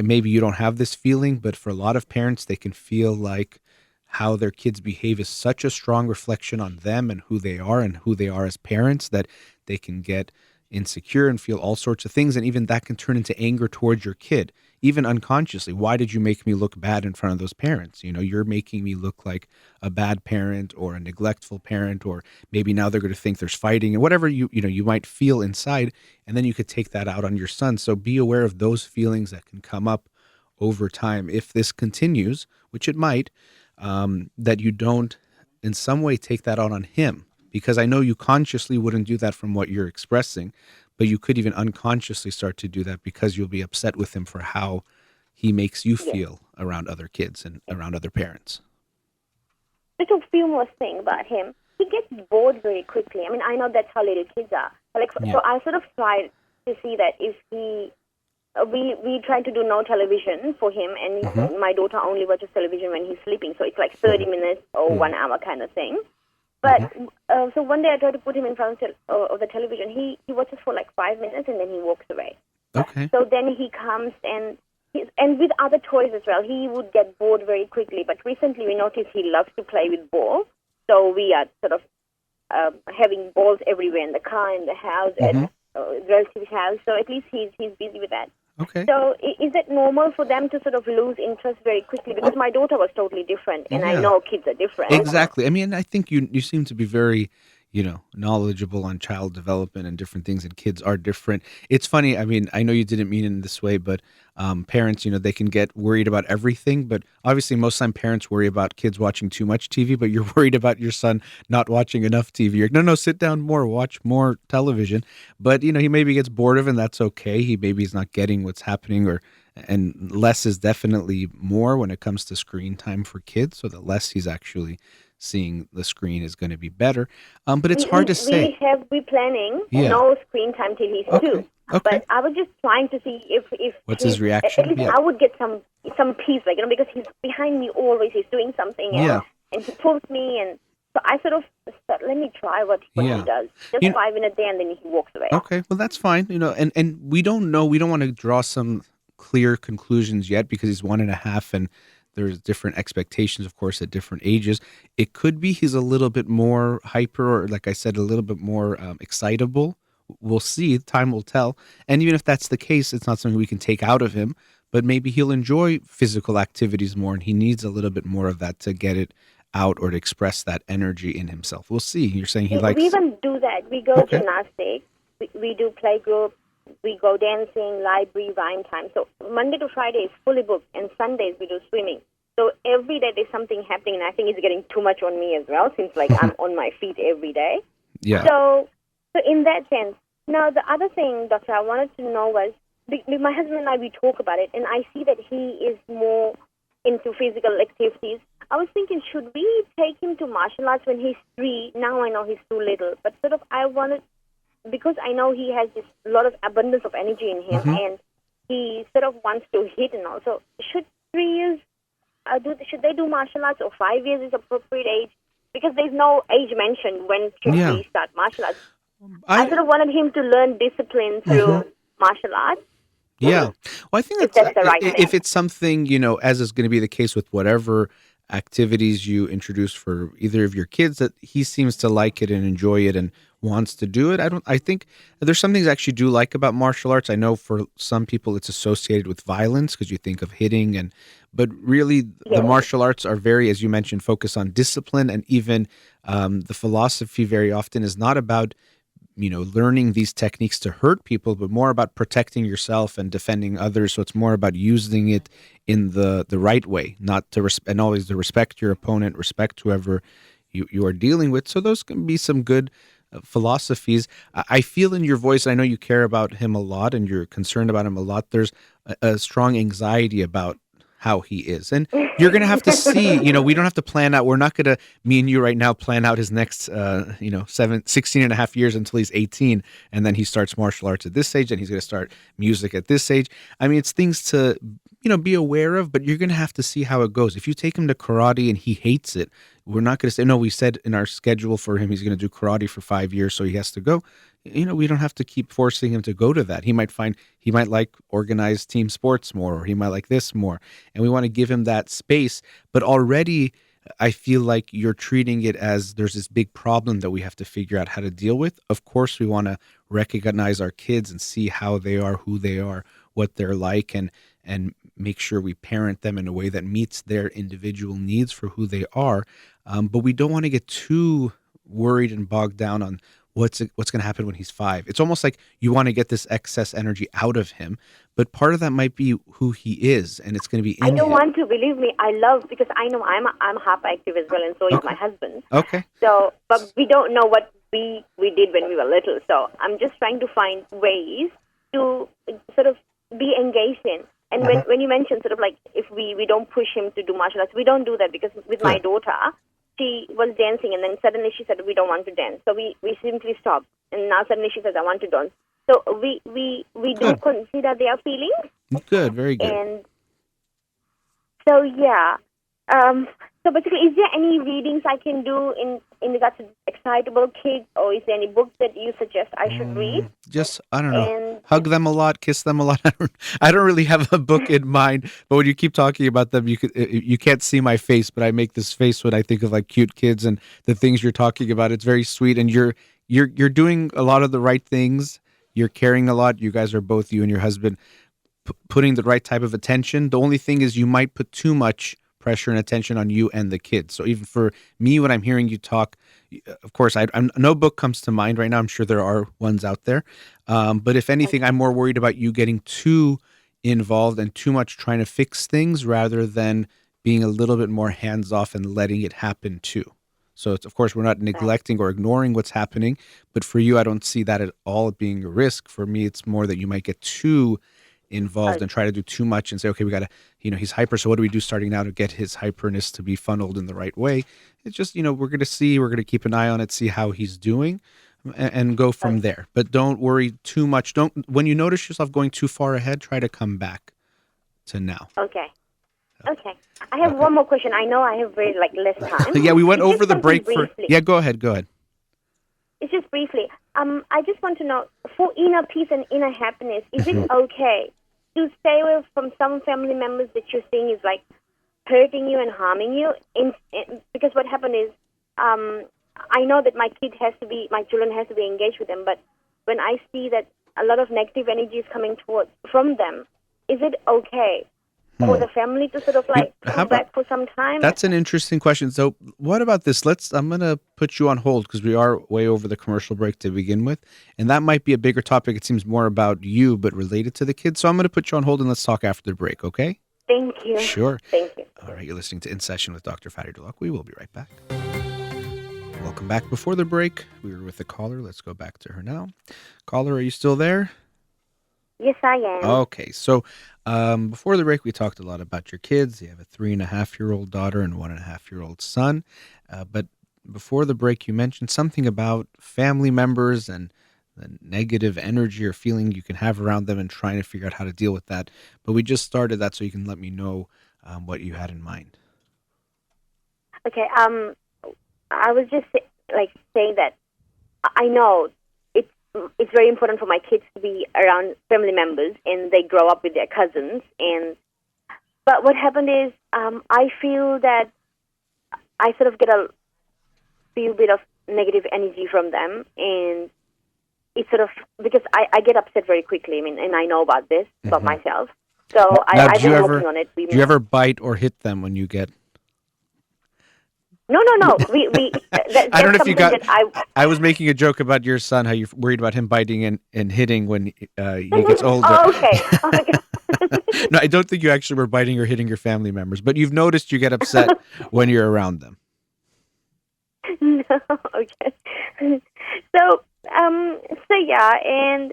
maybe you don't have this feeling, but for a lot of parents, they can feel like how their kids behave is such a strong reflection on them and who they are as parents, that they can get insecure and feel all sorts of things. And even that can turn into anger towards your kid, even unconsciously. Why did you make me look bad in front of those parents? You're making me look like a bad parent or a neglectful parent, or maybe now they're going to think there's fighting and whatever you might feel inside. And then you could take that out on your son. So be aware of those feelings that can come up over time. If this continues, which it might, that you don't in some way take that out on him, because I know you consciously wouldn't do that from what you're expressing, but you could even unconsciously start to do that because you'll be upset with him for how he makes you feel around other kids and around other parents. Little few more thing about him. He gets bored very quickly. I mean, I know that's how little kids are. So I sort of try to see that if he we try to do no television for him, and my daughter only watches television when he's sleeping, so it's like 30 minutes or 1 hour kind of thing. But so one day I tried to put him in front of the television. He watches for like 5 minutes and then he walks away. Okay. So then he comes and with other toys as well, he would get bored very quickly. But recently we noticed he loves to play with balls. So we are sort of having balls everywhere in the car, in the house, at relative's house. So at least he's busy with that. Okay. So is it normal for them to sort of lose interest very quickly? Because my daughter was totally different, and I know kids are different. Exactly. I mean, I think you seem to be very knowledgeable on child development and different things, and kids are different. It's funny. I mean, I know you didn't mean it in this way, but parents, they can get worried about everything. But obviously, most time parents worry about kids watching too much TV, but you're worried about your son not watching enough TV. You're like, no, no, sit down more, watch more television. But he maybe gets bored of it, and that's okay. He maybe is not getting what's happening, and less is definitely more when it comes to screen time for kids. So the less he's actually seeing the screen is going to be better. But it's hard to say. We're planning Yeah. no screen time till he's Okay. 2. Okay. But I was just trying to see if What's his reaction? At least Yeah. I would get some peace, because he's behind me always. He's doing something, Yeah. and he pulls me, and so I sort of thought, let me try what Yeah. he does. Just 5 minutes there, and then he walks away. Okay, well that's fine. And we don't know. We don't want to draw some clear conclusions yet because he's 1.5, and there's different expectations, of course, at different ages. It could be he's a little bit more hyper, or like I said, a little bit more excitable. We'll see. Time will tell. And even if that's the case, it's not something we can take out of him. But maybe he'll enjoy physical activities more, and he needs a little bit more of that to get it out or to express that energy in himself. We'll see. You're saying he likes. We even do that. We go Okay. gymnastics. We do play group. We go dancing, library, rhyme time. So Monday to Friday is fully booked, and Sundays we do swimming. So every day there's something happening, and I think it's getting too much on me as well, since I'm on my feet every day. Yeah. So in that sense, now the other thing, Doctor, I wanted to know was, my husband and I, we talk about it, and I see that he is more into physical activities. I was thinking, should we take him to martial arts when he's 3? Now I know he's too little, but sort of I wanted, because I know he has this lot of abundance of energy in him, and he sort of wants to hit and all. So should 3 years, should they do martial arts, or 5 years is appropriate age? Because there's no age mentioned when should Yeah. we start martial arts. I sort of wanted him to learn discipline through martial arts. Yeah. Well, I think If that's that's the right if thing. it's something, as is going to be the case with whatever activities you introduce for either of your kids, that he seems to like it and enjoy it and wants to do it. I think there's some things I actually do like about martial arts. I know for some people it's associated with violence because you think of hitting, but really the martial arts are very, as you mentioned, focused on discipline, and even the philosophy very often is not about learning these techniques to hurt people, but more about protecting yourself and defending others. So it's more about using it in the right way, not to and always to respect your opponent, respect whoever you are dealing with. So those can be some good philosophies. I feel in your voice, I know you care about him a lot and you're concerned about him a lot. There's a strong anxiety about how he is. And you're going to have to see, we don't have to plan out. We're not going to, me and you right now, plan out his next, 16 and a half years until he's 18. And then he starts martial arts at this age, and he's going to start music at this age. I mean, it's things to, be aware of, but you're going to have to see how it goes. If you take him to karate and he hates it, we're not going to say, no, we said in our schedule for him, he's going to do karate for 5 years, so he has to go. We don't have to keep forcing him to go to that. He might like organized team sports more, or he might like this more. And we want to give him that space. But already I feel like you're treating it as there's this big problem that we have to figure out how to deal with. Of course, we want to recognize our kids and see how they are, who they are, what they're like, and make sure we parent them in a way that meets their individual needs for who they are. But we don't want to get too worried and bogged down on what's going to happen when he's 5. It's almost like you want to get this excess energy out of him, but part of that might be who he is, and it's going to be in I don't him. want to, believe me. I love, because I know I'm hyperactive as well, and so is my husband. Okay. So, but we don't know what we did when we were little. So I'm just trying to find ways to sort of be engaged in. And when you mentioned sort of like if we don't push him to do martial arts, we don't do that, because with my daughter, she was dancing, and then suddenly she said, we don't want to dance. So we simply stopped. And now suddenly she says, I want to dance. So we do consider their feelings. Good, very good. And so, yeah. So basically, is there any readings I can do in regards to excitable kids, or is there any books that you suggest I should read? Just, I don't know, And hug them a lot, kiss them a lot. I don't really have a book in mind, but when you keep talking about them, you can't see my face, but I make this face when I think of like cute kids and the things you're talking about. It's very sweet, and you're doing a lot of the right things. You're caring a lot. You guys are both, you and your husband, putting the right type of attention. The only thing is you might put too much pressure and attention on you and the kids. So even for me, when I'm hearing you talk, of course, no book comes to mind right now. I'm sure there are ones out there. But if anything, I'm more worried about you getting too involved and too much trying to fix things rather than being a little bit more hands off and letting it happen too. So it's, of course, we're not neglecting or ignoring what's happening, but for you, I don't see that at all being a risk. For me, it's more that you might get too involved and try to do too much and say, okay, we got to, he's hyper. So what do we do starting now to get his hyperness to be funneled in the right way? It's just, we're going to keep an eye on it, see how he's doing and go from there. But don't worry too much. When you notice yourself going too far ahead, try to come back to now. Okay. I have one more question. I know I have very less time. Yeah, we went over the break briefly. Yeah, go ahead. It's just briefly. I just want to know, for inner peace and inner happiness, is it okay to stay away from some family members that you're seeing is hurting you and harming you? Because what happened is, I know that my children has to be engaged with them, but when I see that a lot of negative energy is coming from them, is it okay for the family to sort of come back for some time? That's an interesting question. So what about this? I'm going to put you on hold because we are way over the commercial break to begin with. And that might be a bigger topic. It seems more about you, but related to the kids. So I'm going to put you on hold and let's talk after the break, okay? Thank you. Sure. Thank you. All right, you're listening to In Session with Dr. Farid Holakouee. We'll be right back. Welcome back. Before the break, we were with the caller. Let's go back to her now. Caller, are you still there? Yes, I am. Okay, so before the break, we talked a lot about your kids. You have a 3.5-year-old daughter and 1.5-year-old son. But before the break, you mentioned something about family members and the negative energy or feeling you can have around them and trying to figure out how to deal with that. But we just started that so you can let me know what you had in mind. Okay, I was just saying that I know it's very important for my kids to be around family members and they grow up with their cousins. But what happened is I feel that I sort of get a few bit of negative energy from them, and it's sort of because I get upset very quickly. I mean, and I know about this about myself. So I've been working on it. Do you ever bite or hit them when you get? No. I don't know if you got. I was making a joke about your son, how you're worried about him biting and hitting when he gets older. Oh, okay. No, I don't think you actually were biting or hitting your family members, but you've noticed you get upset when you're around them. No, okay. So yeah, and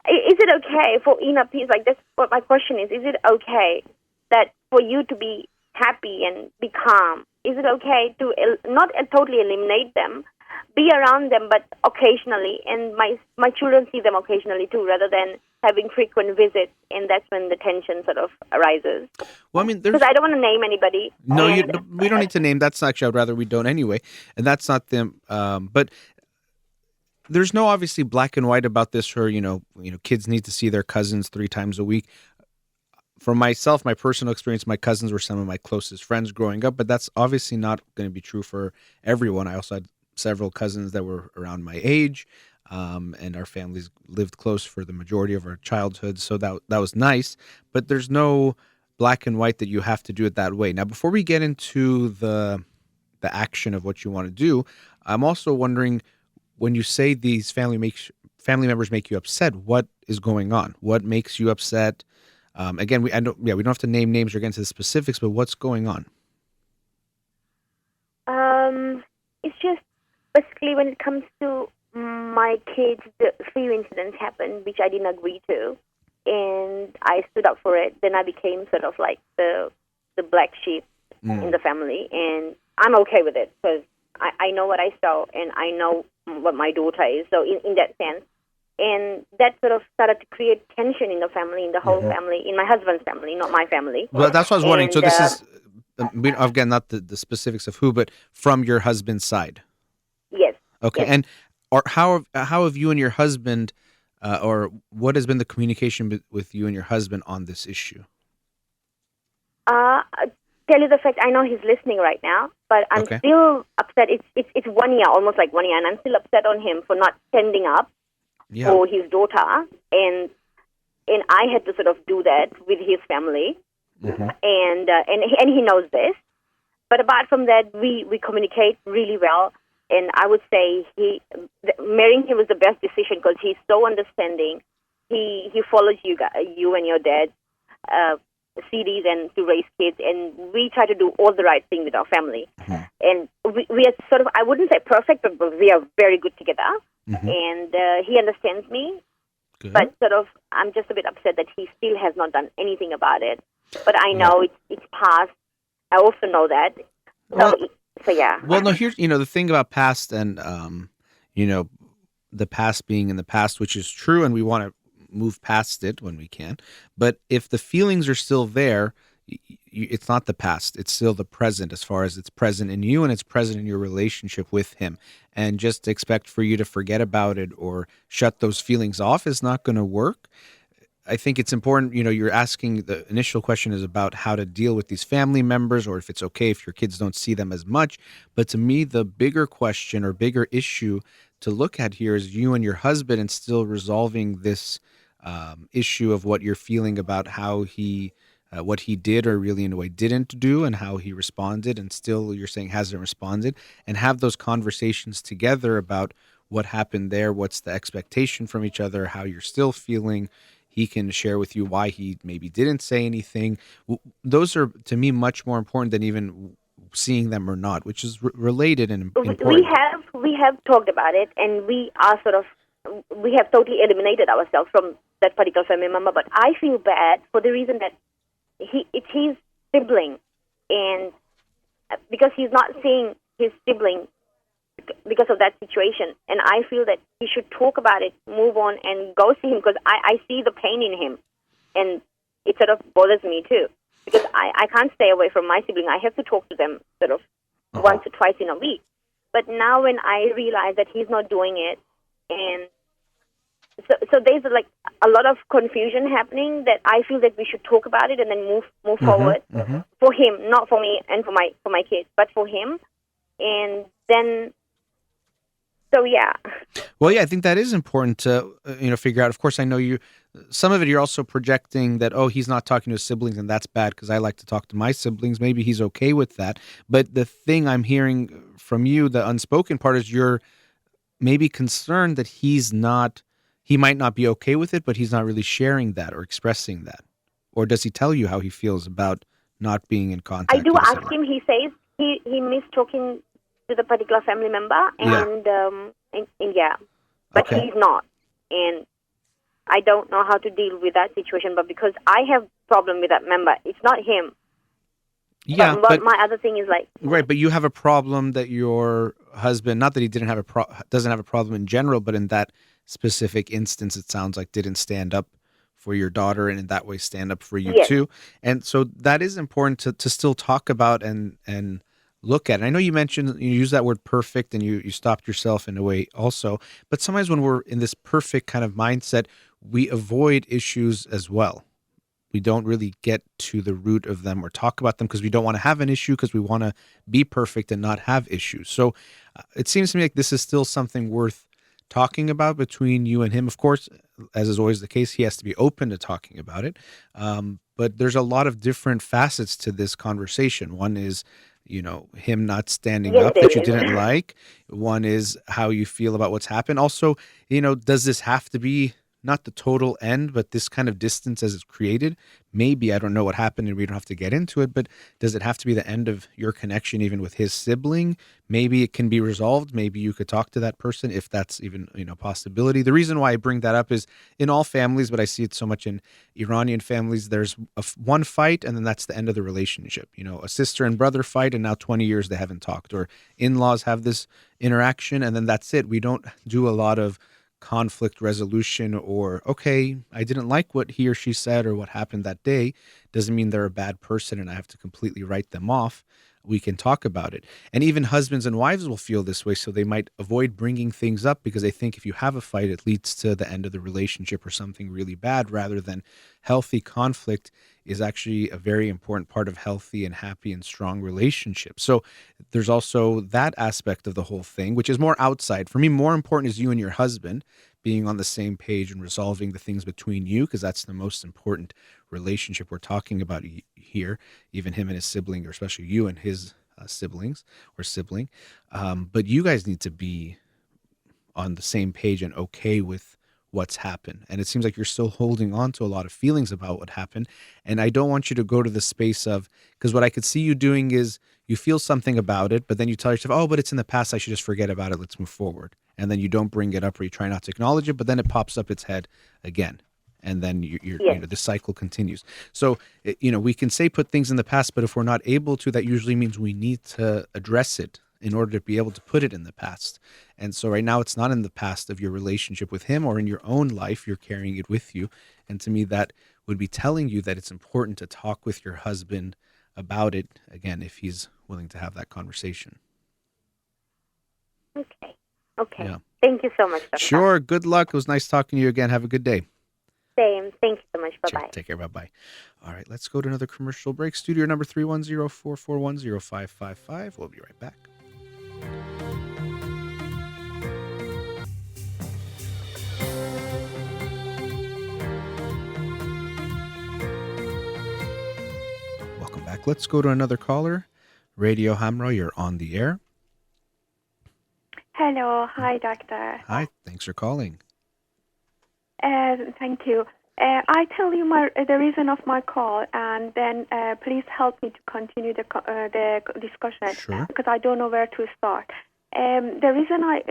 is it okay for inner peace? That's what my question is. Is it okay that for you to be happy and be calm? Is it okay to not totally eliminate them, be around them, but occasionally? And my children see them occasionally too, rather than having frequent visits, and that's when the tension sort of arises. Well, I mean, because I don't want to name anybody. No, we don't need to name. That's actually, I'd rather we don't anyway. And that's not them. But there's no obviously black and white about this. Or kids need to see their cousins 3 times a week. For myself, my personal experience, my cousins were some of my closest friends growing up, but that's obviously not going to be true for everyone. I also had several cousins that were around my age, and our families lived close for the majority of our childhood, so that was nice. But there's no black and white that you have to do it that way. Now, before we get into the action of what you want to do, I'm also wondering, when you say these family members make you upset, what is going on? What makes you upset? Again, we don't have to name names or get into the specifics, but what's going on? It's just basically when it comes to my kids, a few incidents happened which I didn't agree to, and I stood up for it. Then I became sort of like the black sheep in the family, and I'm okay with it because I know what I saw and I know what my daughter is. So in that sense. And that sort of started to create tension in the family, in the whole family, in my husband's family, not my family. Well, that's what I was wondering. So this is, again, not the specifics of who, but from your husband's side. Yes. Okay. Yes. And how have you and your husband, or what has been the communication with you and your husband on this issue? Tell you the fact, I know he's listening right now, but I'm still upset. It's 1 year, almost like 1 year, and I'm still upset on him for not standing up. Yeah. For his daughter, and I had to sort of do that with his family, and he knows this. But apart from that, we communicate really well. And I would say marrying him was the best decision because he's so understanding. He follows you and your dad CDs and to raise kids, and we try to do all the right thing with our family. Mm-hmm. And we are sort of, I wouldn't say perfect, but we are very good together. Mm-hmm. And he understands me. Good. But sort of, I'm just a bit upset that he still has not done anything about it. But I know it's past. I also know that. So yeah. Well, no, here's, the thing about past and, the past being in the past, which is true, and we want to move past it when we can. But if the feelings are still there, it's not the past. It's still the present, as far as it's present in you and it's present in your relationship with him. And just expect for you to forget about it or shut those feelings off is not going to work. I think it's important, you're asking, the initial question is about how to deal with these family members, or if it's okay if your kids don't see them as much. But to me, the bigger question or bigger issue to look at here is you and your husband, and still resolving this issue of what you're feeling about how what he did or really in a way didn't do, and how he responded, and still you're saying hasn't responded, and have those conversations together about what happened there, what's the expectation from each other, how you're still feeling. He can share with you why he maybe didn't say anything. Those are, to me, much more important than even seeing them or not, which is related and important. We have talked about it, and we have totally eliminated ourselves from that particular family member. But I feel bad for the reason that it's his sibling, and because he's not seeing his sibling because of that situation. And I feel that he should talk about it, move on, and go see him, because I see the pain in him, and it sort of bothers me too, because I can't stay away from my sibling. I have to talk to them sort of once or twice in a week. But now when I realize that he's not doing it, and so there's like a lot of confusion happening, that I feel that we should talk about it and then move forward for him, not for me and for my kids, but for him. And then, so yeah. Well, yeah, I think that is important to figure out. Of course, I know some of it you're also projecting that, he's not talking to his siblings, and that's bad because I like to talk to my siblings. Maybe he's okay with that. But the thing I'm hearing from you, the unspoken part, is you're maybe concerned that he might not be okay with it, but he's not really sharing that or expressing that. Or does he tell you how he feels about not being in contact? I do ask him. He says he missed talking to the particular family member, and but he's not. And I don't know how to deal with that situation, but because I have problem with that member, it's not him. Yeah, but my other thing is like... Right, but you have a problem that your husband, not that he doesn't have a problem in general, but in that specific instance, it sounds like didn't stand up for your daughter, and in that way stand up for you too. And so that is important to still talk about and look at. And I know you mentioned, you use that word perfect, and you stopped yourself in a way also, but sometimes when we're in this perfect kind of mindset, we avoid issues as well. We don't really get to the root of them or talk about them because we don't want to have an issue, because we want to be perfect and not have issues. So it seems to me like this is still something worth talking about between you and him. Of course, as is always the case, he has to be open to talking about it. But there's a lot of different facets to this conversation. One is, him not standing up that you didn't like. One is how you feel about what's happened. Also, does this have to be not the total end, but this kind of distance as it's created? Maybe, I don't know what happened and we don't have to get into it, but does it have to be the end of your connection even with his sibling? Maybe it can be resolved. Maybe you could talk to that person if that's even, a possibility. The reason why I bring that up is in all families, but I see it so much in Iranian families, there's one fight and then that's the end of the relationship. A sister and brother fight and now 20 years they haven't talked, or in-laws have this interaction and then that's it. We don't do a lot of conflict resolution, or I didn't like what he or she said or what happened that day. Doesn't mean they're a bad person and I have to completely write them off. We can talk about it. And even husbands and wives will feel this way, so they might avoid bringing things up because they think if you have a fight, it leads to the end of the relationship or something really bad, rather than healthy conflict is actually a very important part of healthy and happy and strong relationships. So there's also that aspect of the whole thing, which is more outside. For me, more important is you and your husband being on the same page and resolving the things between you, because that's the most important relationship we're talking about here, even him and his sibling, or especially you and his siblings or sibling, but you guys need to be on the same page and okay with what's happened. And it seems like you're still holding on to a lot of feelings about what happened. And I don't want you to go to the space of, because what I could see you doing is you feel something about it, but then you tell yourself, oh, but it's in the past, I should just forget about it, let's move forward. And then you don't bring it up, or you try not to acknowledge it, but then it pops up its head again. And then Yes. the cycle continues. So, we can say put things in the past, but if we're not able to, that usually means we need to address it in order to be able to put it in the past. And so right now it's not in the past of your relationship with him or in your own life. You're carrying it with you. And to me, that would be telling you that it's important to talk with your husband about it, again, if he's willing to have that conversation. Okay. Okay. Yeah. Thank you so much, Dr. Sure. Good luck. It was nice talking to you again. Have a good day. Same. Thank you so much. Bye-bye. Sure. Take care. Bye-bye. All right. Let's go to another commercial break. Studio number 310-441-0555. We'll be right back. Welcome back. Let's go to another caller. Radio Hamra, you're on the air. Hello. Hi, doctor. Hi. Thanks for calling. Thank you. I tell you the reason of my call, and then please help me to continue the discussion. Sure. Because I don't know where to start. The reason I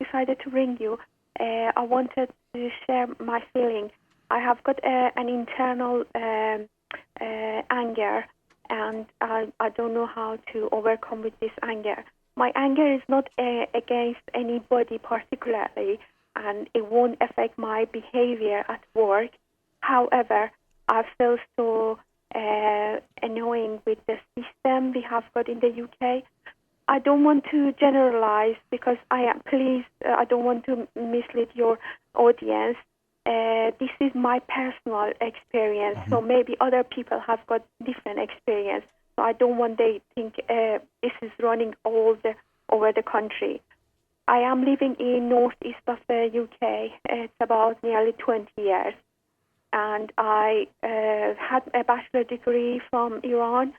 decided to ring you, I wanted to share my feeling. I have got an internal anger, and I don't know how to overcome with this anger. My anger is not against anybody particularly, and it won't affect my behavior at work. However, I feel so annoying with the system we have got in the UK. I don't want to generalize because I don't want to mislead your audience. This is my personal experience, so maybe other people have got different experience. So I don't want they think this is running over the country. I am living in northeast of the UK. It's about nearly 20 years. And I had a bachelor degree from Iran,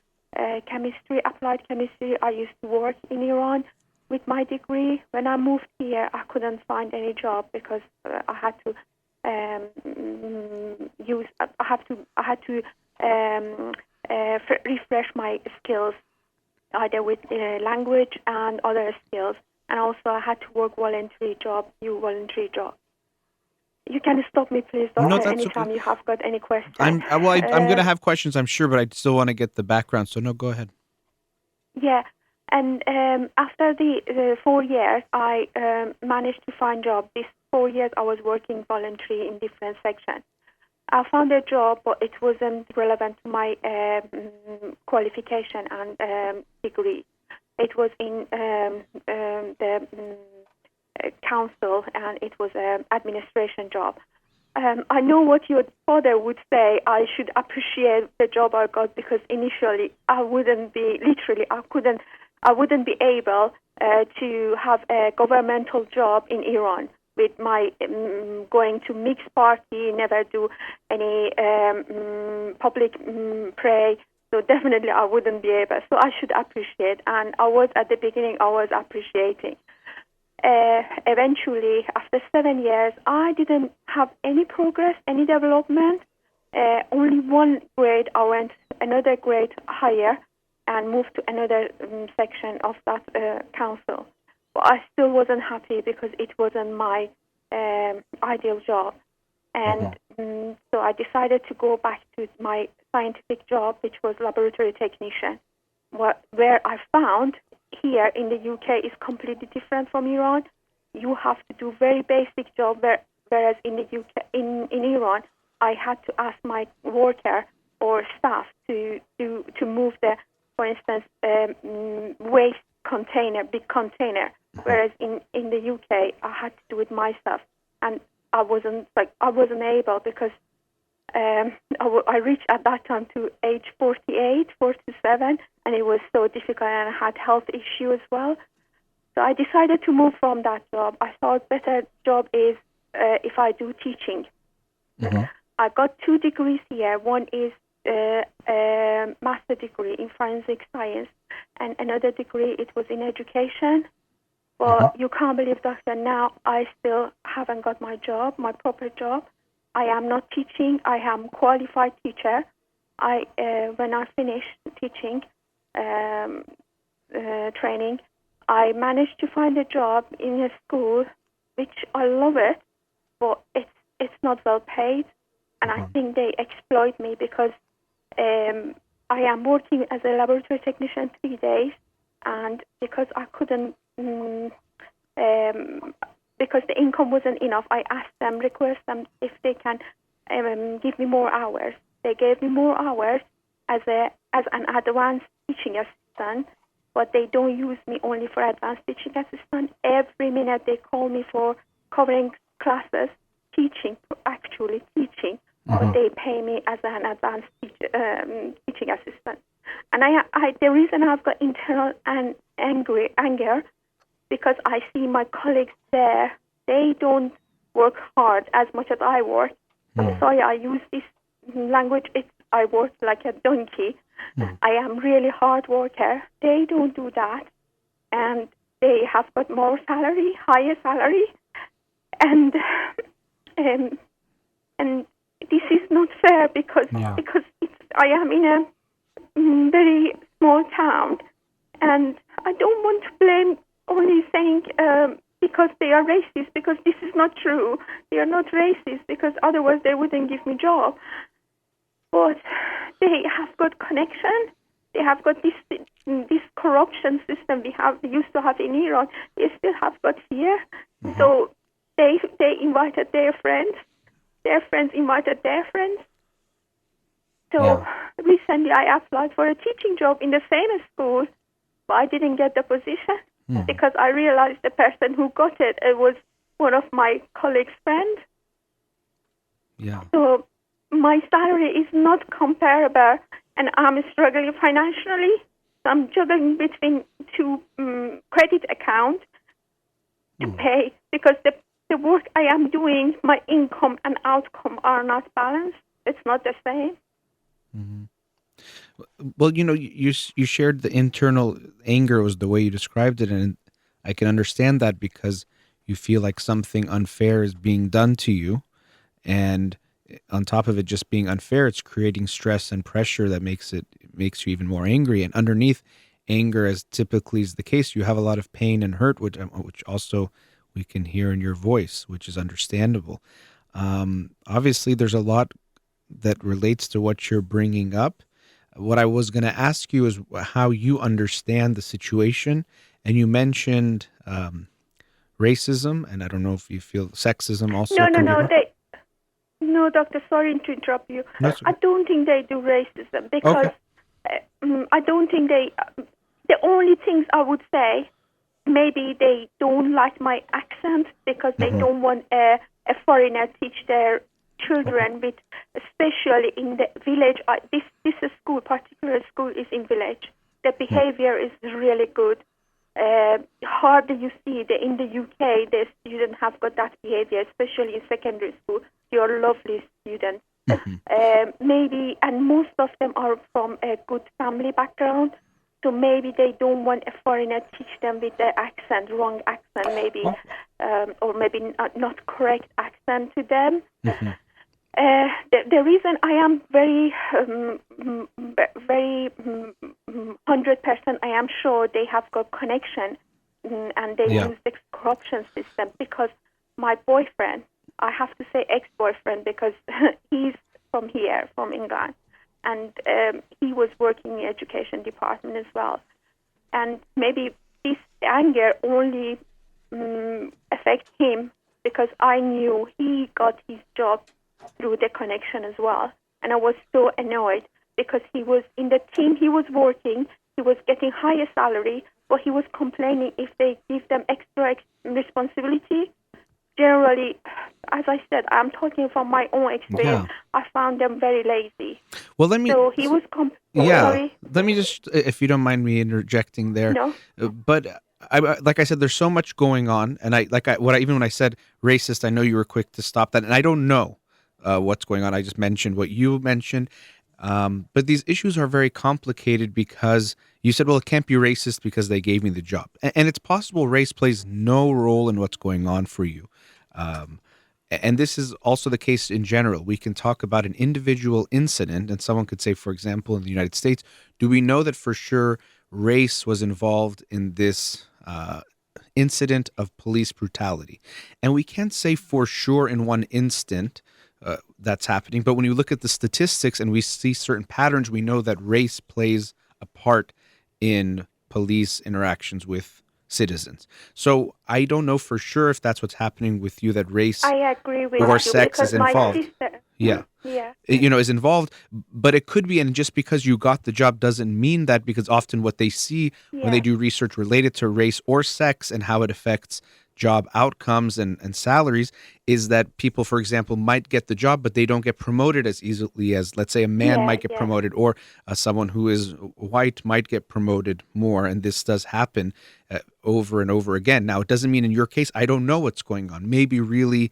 chemistry, applied chemistry. I used to work in Iran with my degree. When I moved here, I couldn't find any job because I had to refresh my skills, either with language and other skills. And also I had to work voluntary job. You can stop me, please, doctor, No, that's anytime okay. you have got any questions. I'm going to have questions, I'm sure, but I still want to get the background. So no, go ahead. Yeah, and after the 4 years, I managed to find job. These 4 years, I was working voluntary in different sections. I found a job, but it wasn't relevant to my qualification and degree. It was in the council, and it was an administration job. I know what your father would say. I should appreciate the job I got because initially I wouldn't be able to have a governmental job in Iran with my going to mixed party, never do any public pray. So definitely I wouldn't be able. So I should appreciate. And at the beginning, I was appreciating. Eventually, after 7 years, I didn't have any progress, any development. Only one grade, I went another grade higher and moved to another section of that council. But I still wasn't happy because it wasn't my ideal job. And so I decided to go back to my scientific job, which was laboratory technician, where I found here in the UK is completely different from Iran. You have to do very basic job, whereas in the UK, in Iran, I had to ask my worker or staff to move the, for instance, waste container, big container. Whereas in the UK, I had to do it myself, and I wasn't able because I reached at that time to age 47, and it was so difficult, and I had health issues as well. So I decided to move from that job. I thought better job is if I do teaching. I got 2 degrees here. One is a master degree in forensic science, and another degree, it was in education. But you can't believe, doctor, now I still haven't got my job, my proper job. I am not teaching. I am qualified teacher. When I finished teaching training, I managed to find a job in a school, which I love it, but it's not well paid, and I think they exploit me because I am working as a laboratory technician 3 days, and because I couldn't, because the income wasn't enough, I asked them, request them if they can give me more hours. They gave me more hours as an advanced teaching assistant, but they don't use me only for advanced teaching assistant. Every minute they call me for covering classes, teaching, but they pay me as an advanced teaching assistant. And the reason I've got internal anger, because I see my colleagues there, they don't work hard as much as I work. I'm sorry, I use this language. I work like a donkey. I am really hard worker. They don't do that, and they have got more salary, higher salary, and this is not fair because I am in a very small town, and I don't want to blame only saying because they are racist, because this is not true. They are not racist because otherwise they wouldn't give me job. But they have got connection. They have got this corruption system we used to have in Iran. They still have got here. So they invited their friends. Their friends invited their friends. So recently I applied for a teaching job in the same school, but I didn't get the position because I realized the person who got it was one of my colleagues' friends. Yeah. So my salary is not comparable, and I'm struggling financially. So I'm juggling between two credit accounts to pay because the work I am doing, my income and outcome are not balanced. It's not the same. Well, you shared the internal anger was the way you described it, and I can understand that because you feel like something unfair is being done to you, and on top of it just being unfair, it's creating stress and pressure that makes you even more angry. And underneath anger, as typically is the case, you have a lot of pain and hurt, which also we can hear in your voice, which is understandable. Obviously, there's a lot that relates to what you're bringing up. What I was going to ask you is how you understand the situation. And you mentioned racism, and I don't know if you feel sexism also. No, doctor, sorry to interrupt you. I don't think they do racism because I don't think the only things I would say, maybe they don't like my accent because they don't want a foreigner teach their children with, especially in the village. This particular school is in village. The behavior is really good. Hardly you see in the UK, the students have got that behavior, especially in secondary school. You're lovely students. Maybe, and most of them are from a good family background. So maybe they don't want a foreigner teach them with their accent, wrong accent, maybe, or maybe not correct accent to them. The reason I am very 100%, I am sure they have got connection and they use the corruption system because my boyfriend, I have to say ex-boyfriend because he's from here, from England, and he was working in the education department as well. And maybe this anger only affects him because I knew he got his job through the connection as well. And I was so annoyed because he was in the team he was working, he was getting higher salary, but he was complaining if they give them extra responsibility. Generally, as I said, I'm talking from my own experience. I found them very lazy. Well, let me. So he was. Sorry. Let me just, if you don't mind me interjecting there. No. But like I said, there's so much going on, and even when I said racist, I know you were quick to stop that, and I don't know what's going on. I just mentioned what you mentioned. But these issues are very complicated because you said, well, it can't be racist because they gave me the job. And it's possible race plays no role in what's going on for you. Um, and this is also the case in general. We can talk about an individual incident, and someone could say, for example, in the United States, do we know that for sure race was involved in this incident of police brutality? And we can't say for sure in one instant that's happening. But when you look at the statistics and we see certain patterns, we know that race plays a part in police interactions with citizens. So I don't know for sure if that's what's happening with you, that race I agree with or you sex because is my involved. sister. Yeah. Yeah. Is involved, but it could be. And just because you got the job doesn't mean that, because often what they see when they do research related to race or sex and how it affects job outcomes and salaries is that people, for example, might get the job, but they don't get promoted as easily as, let's say, a man might get promoted, or someone who is white might get promoted more. And this does happen over and over again. Now, it doesn't mean in your case, I don't know what's going on. Maybe really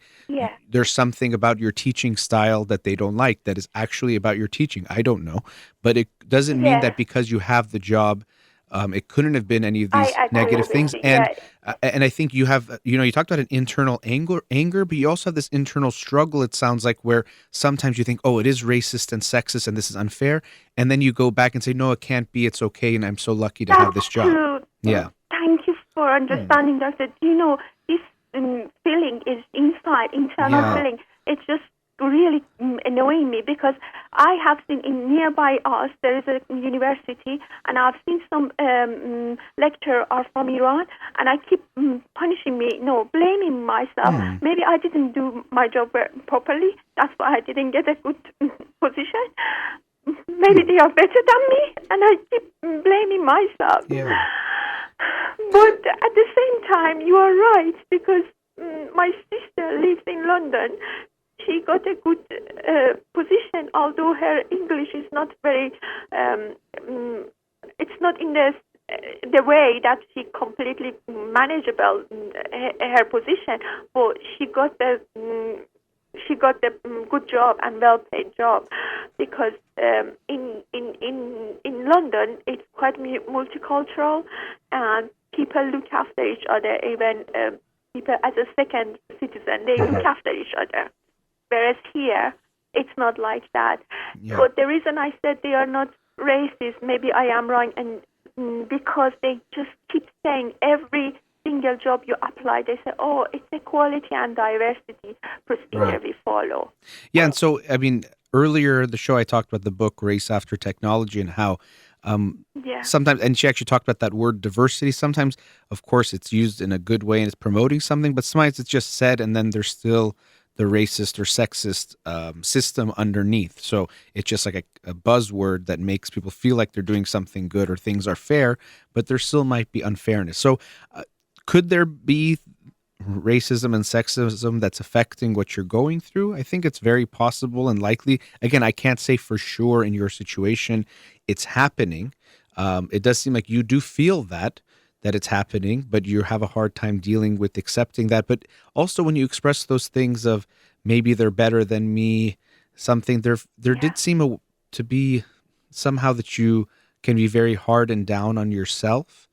there's something about your teaching style that they don't like that is actually about your teaching. I don't know. But it doesn't mean that because you have the job, it couldn't have been any of these negative things. And I think you have, you talked about an internal anger, but you also have this internal struggle, it sounds like, where sometimes you think, oh, it is racist and sexist and this is unfair. And then you go back and say, no, it can't be. It's okay. And I'm so lucky to have this job. True. Yeah. Thank you for understanding, Doctor. This feeling is internal feeling. It's just really annoying me because I have seen in nearby us there is a university, and I've seen some lecturer are from Iran, and I keep blaming myself. Maybe I didn't do my job properly. That's why I didn't get a good position. Maybe they are better than me, and I keep blaming myself. Yeah. But at the same time, you are right, because my sister lives in London. She got a good position, although her English is not very, it's not in the way that she completely manageable her position, but she got the good job and well paid job, because in London it's quite multicultural, and people look after each other. Even people as a second citizen, they look after each other. Whereas here, it's not like that. Yeah. But the reason I said they are not racist, maybe I am wrong, and because they just keep saying every single job you apply, they say, oh, it's equality and diversity procedure we follow. Yeah, and so, I mean, earlier in the show I talked about the book Race After Technology and how sometimes, and she actually talked about that word diversity. Sometimes, of course, it's used in a good way and it's promoting something, but sometimes it's just said and then there's still the racist or sexist system underneath. So it's just like a buzzword that makes people feel like they're doing something good or things are fair, but there still might be unfairness. So could there be racism and sexism that's affecting what you're going through? I think it's very possible and likely. Again, I can't say for sure in your situation it's happening. It does seem like you do feel that it's happening, but you have a hard time dealing with accepting that. But also when you express those things of maybe they're better than me, something there did seem to be somehow that you can be very hard and down on yourself,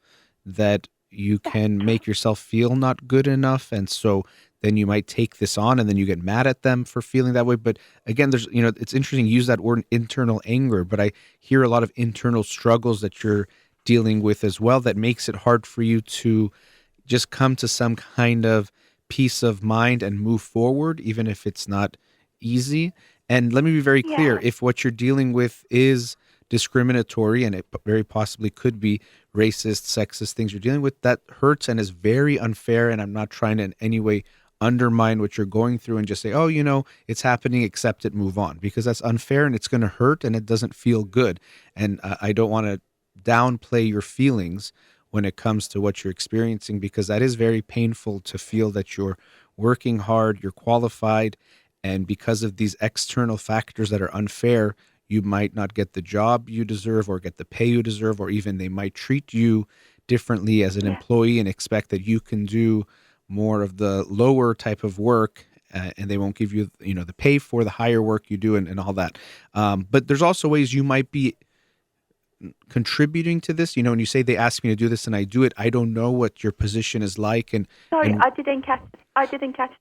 that you can make yourself feel not good enough. And so then you might take this on and then you get mad at them for feeling that way. But again, there's, it's interesting, you use that word internal anger, but I hear a lot of internal struggles that you're dealing with as well that makes it hard for you to just come to some kind of peace of mind and move forward, even if it's not easy. And let me be very clear, if what you're dealing with is discriminatory, and it very possibly could be racist, sexist things you're dealing with, that hurts and is very unfair. And I'm not trying to in any way undermine what you're going through and just say, oh, it's happening, accept it, move on, because that's unfair and it's going to hurt and it doesn't feel good. And I don't want to downplay your feelings when it comes to what you're experiencing, because that is very painful to feel that you're working hard, you're qualified, and because of these external factors that are unfair, you might not get the job you deserve or get the pay you deserve, or even they might treat you differently as an employee and expect that you can do more of the lower type of work and they won't give you, the pay for the higher work you do and all that. But there's also ways you might be contributing to this. When you say they ask me to do this and I do it, I don't know what your position is like. Sorry, and I didn't catch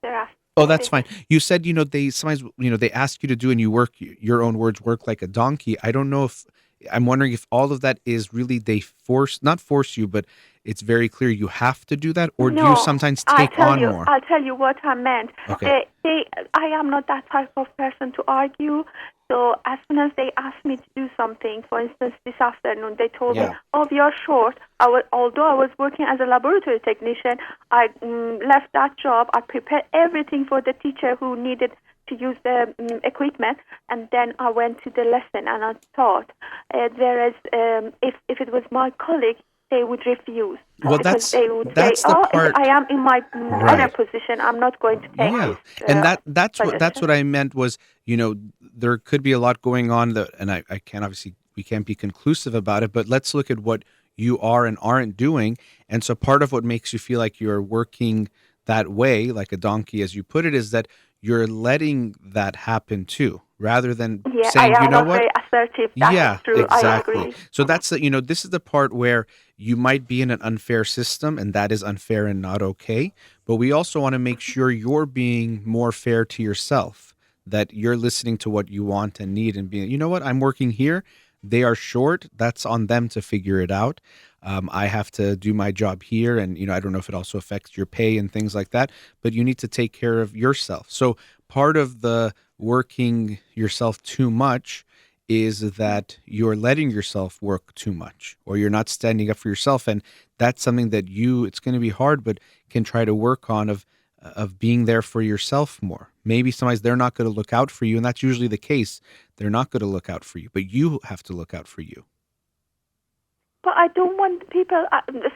their ask. Oh, that's fine. You said, they sometimes, they ask you to do and you work, your own words, work like a donkey. I don't know if, I'm wondering if all of that is really they not force you, but it's very clear you have to do that, or do you sometimes take on more? I'll tell you what I meant. Okay. I am not that type of person to argue. So as soon as they ask me to do something, for instance, this afternoon, they told me, "Oh, we are short." Although I was working as a laboratory technician, I left that job. I prepared everything for the teacher who needed to use the equipment, and then I went to the lesson and I taught. Whereas if it was my colleague, they would refuse. Well, because they would that's say, the part. I am in my other position. I'm not going to take this. And that's what I meant was, there could be a lot going on and I can't, obviously we can't be conclusive about it, but let's look at what you are and aren't doing. And so part of what makes you feel like you're working that way, like a donkey, as you put it, is that you're letting that happen too, rather than saying, I am what? Very assertive. That's true. Exactly. I agree. So that's this is the part where you might be in an unfair system, and that is unfair and not okay. But we also want to make sure you're being more fair to yourself, that you're listening to what you want and need, and being, what, I'm working here. They are short. That's on them to figure it out. I have to do my job here, and I don't know if it also affects your pay and things like that, but you need to take care of yourself. So part of the working yourself too much is that you're letting yourself work too much, or you're not standing up for yourself, and that's something that it's going to be hard, but can try to work on of being there for yourself more. Maybe sometimes they're not going to look out for you, and that's usually the case. They're not going to look out for you, but you have to look out for you. But I don't want people,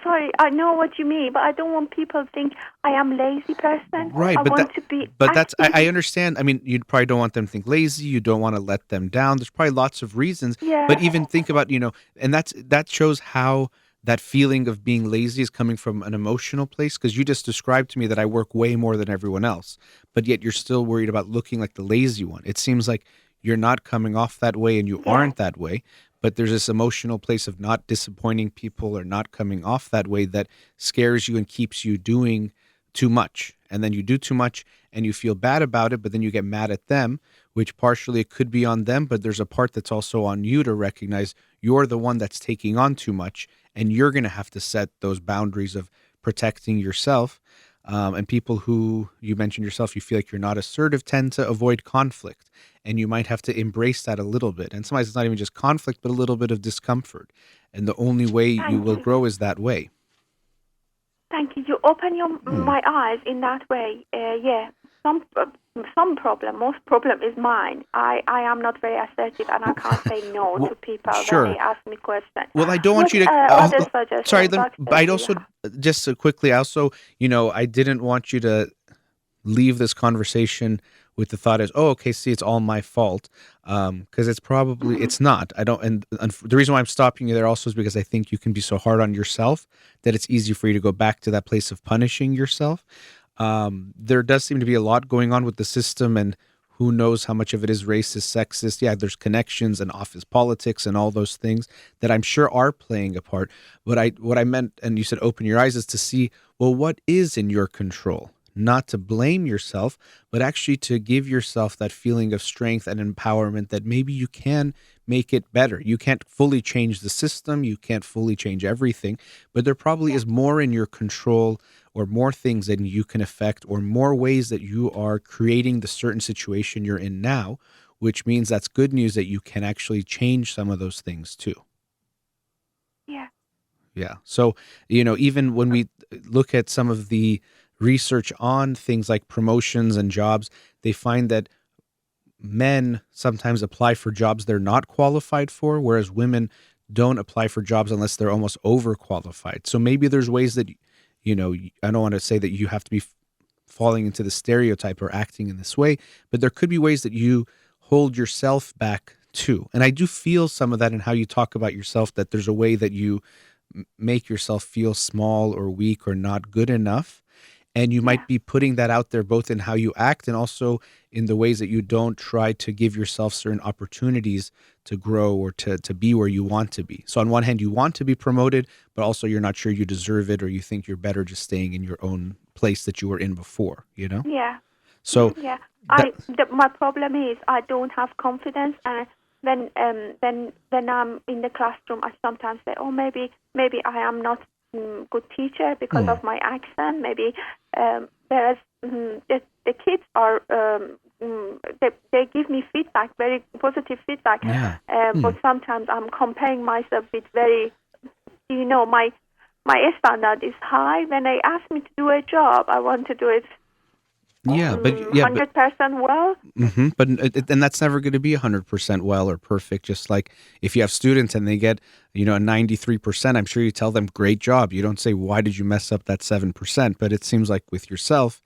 sorry, I know what you mean, but I don't want people to think I am lazy person. Right, I understand. I mean, you probably don't want them to think lazy. You don't want to let them down. There's probably lots of reasons. Yeah. But even think about, and that shows how that feeling of being lazy is coming from an emotional place, because you just described to me that I work way more than everyone else, but yet you're still worried about looking like the lazy one. It seems like you're not coming off that way, and you aren't that way. But there's this emotional place of not disappointing people or not coming off that way that scares you and keeps you doing too much. And then you do too much and you feel bad about it, but then you get mad at them, which partially it could be on them, but there's a part that's also on you to recognize you're the one that's taking on too much, and you're going to have to set those boundaries of protecting yourself. And people who, you mentioned yourself, you feel like you're not assertive, tend to avoid conflict. And you might have to embrace that a little bit. And sometimes it's not even just conflict, but a little bit of discomfort. And the only way you will grow is that way. Thank you. You open my eyes in that way. Some problem, most problem is mine. I am not very assertive, and I can't say no to people when they ask me questions. Well, I don't want you to. Sorry, I'd also just quickly. Also, I didn't want you to leave this conversation with the thought as, okay, see, it's all my fault, because it's probably it's not. I don't, and the reason why I'm stopping you there also is because I think you can be so hard on yourself that it's easy for you to go back to that place of punishing yourself. There does seem to be a lot going on with the system, and who knows how much of it is racist, sexist. Yeah, there's connections and office politics and all those things that I'm sure are playing a part. But what I meant, and you said open your eyes, is to see, well, what is in your control? Not to blame yourself, but actually to give yourself that feeling of strength and empowerment that maybe you can make it better. You can't fully change the system. You can't fully change everything, but there probably is more in your control, or more things that you can affect, or more ways that you are creating the certain situation you're in now, which means that's good news that you can actually change some of those things too. Yeah. So, even when we look at some of the research on things like promotions and jobs, they find that men sometimes apply for jobs they're not qualified for, whereas women don't apply for jobs unless they're almost overqualified. So maybe there's ways that, I don't want to say that you have to be falling into the stereotype or acting in this way, but there could be ways that you hold yourself back too. And I do feel some of that in how you talk about yourself, that there's a way that you make yourself feel small or weak or not good enough. And you might be putting that out there both in how you act and also in the ways that you don't try to give yourself certain opportunities to grow or to be where you want to be. So on one hand, you want to be promoted, but also you're not sure you deserve it, or you think you're better just staying in your own place that you were in before, you know? Yeah. So Yeah. My problem is I don't have confidence, and when I'm in the classroom, I sometimes say, oh, maybe I am not good teacher because of my accent. Maybe whereas the kids are they give me feedback, very positive feedback. Yeah. But sometimes I'm comparing myself with very, my standard is high. When they ask me to do a job, I want to do it. Yeah, but 100% well. And that's never going to be 100% well or perfect. Just like if you have students and they get, a 93%, I'm sure you tell them, great job. You don't say, why did you mess up that 7%? But it seems like with yourself,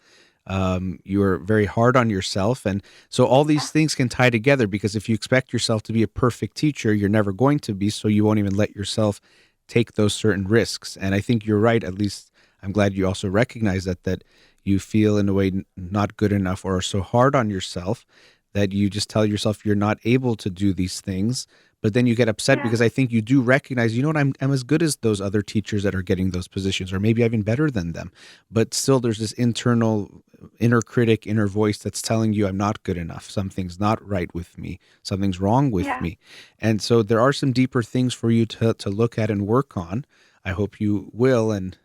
you're very hard on yourself. And so all these things can tie together, because if you expect yourself to be a perfect teacher, you're never going to be. So you won't even let yourself take those certain risks. And I think you're right. At least I'm glad you also recognize that you feel in a way not good enough or are so hard on yourself that you just tell yourself you're not able to do these things. But then you get upset because I think you do recognize, I'm as good as those other teachers that are getting those positions, or maybe even better than them. But still there's this inner critic, inner voice that's telling you I'm not good enough. Something's not right with me. Something's wrong with me. And so there are some deeper things for you to look at and work on. I hope you will and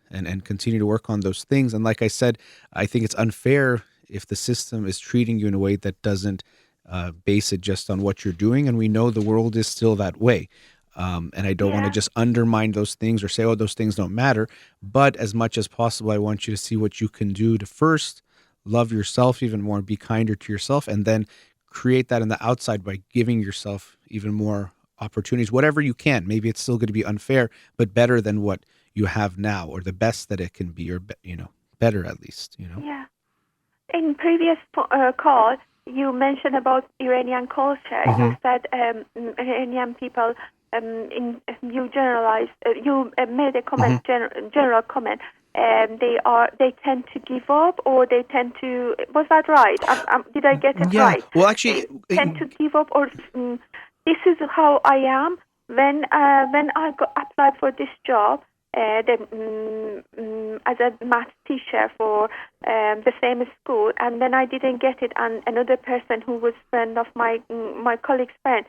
continue to work on those things. And like I said, I think it's unfair if the system is treating you in a way that doesn't base it just on what you're doing. And we know the world is still that way. And I don't want to just undermine those things or say, oh, those things don't matter. But as much as possible, I want you to see what you can do to first love yourself even more, be kinder to yourself, and then create that in the outside by giving yourself even more opportunities, whatever you can. Maybe it's still going to be unfair, but better than what you have now, or the best that it can be, or better at least. Yeah. In previous call, you mentioned about Iranian culture. You said Iranian people. You generalized. You made a comment, general comment. They tend to give up, or they tend to. Was that right? Did I get it right? Well, actually, they tend to give up, or this is how I am. When I applied for this job, as a math teacher for the same school, and then I didn't get it, and another person who was friend of my colleague's friend,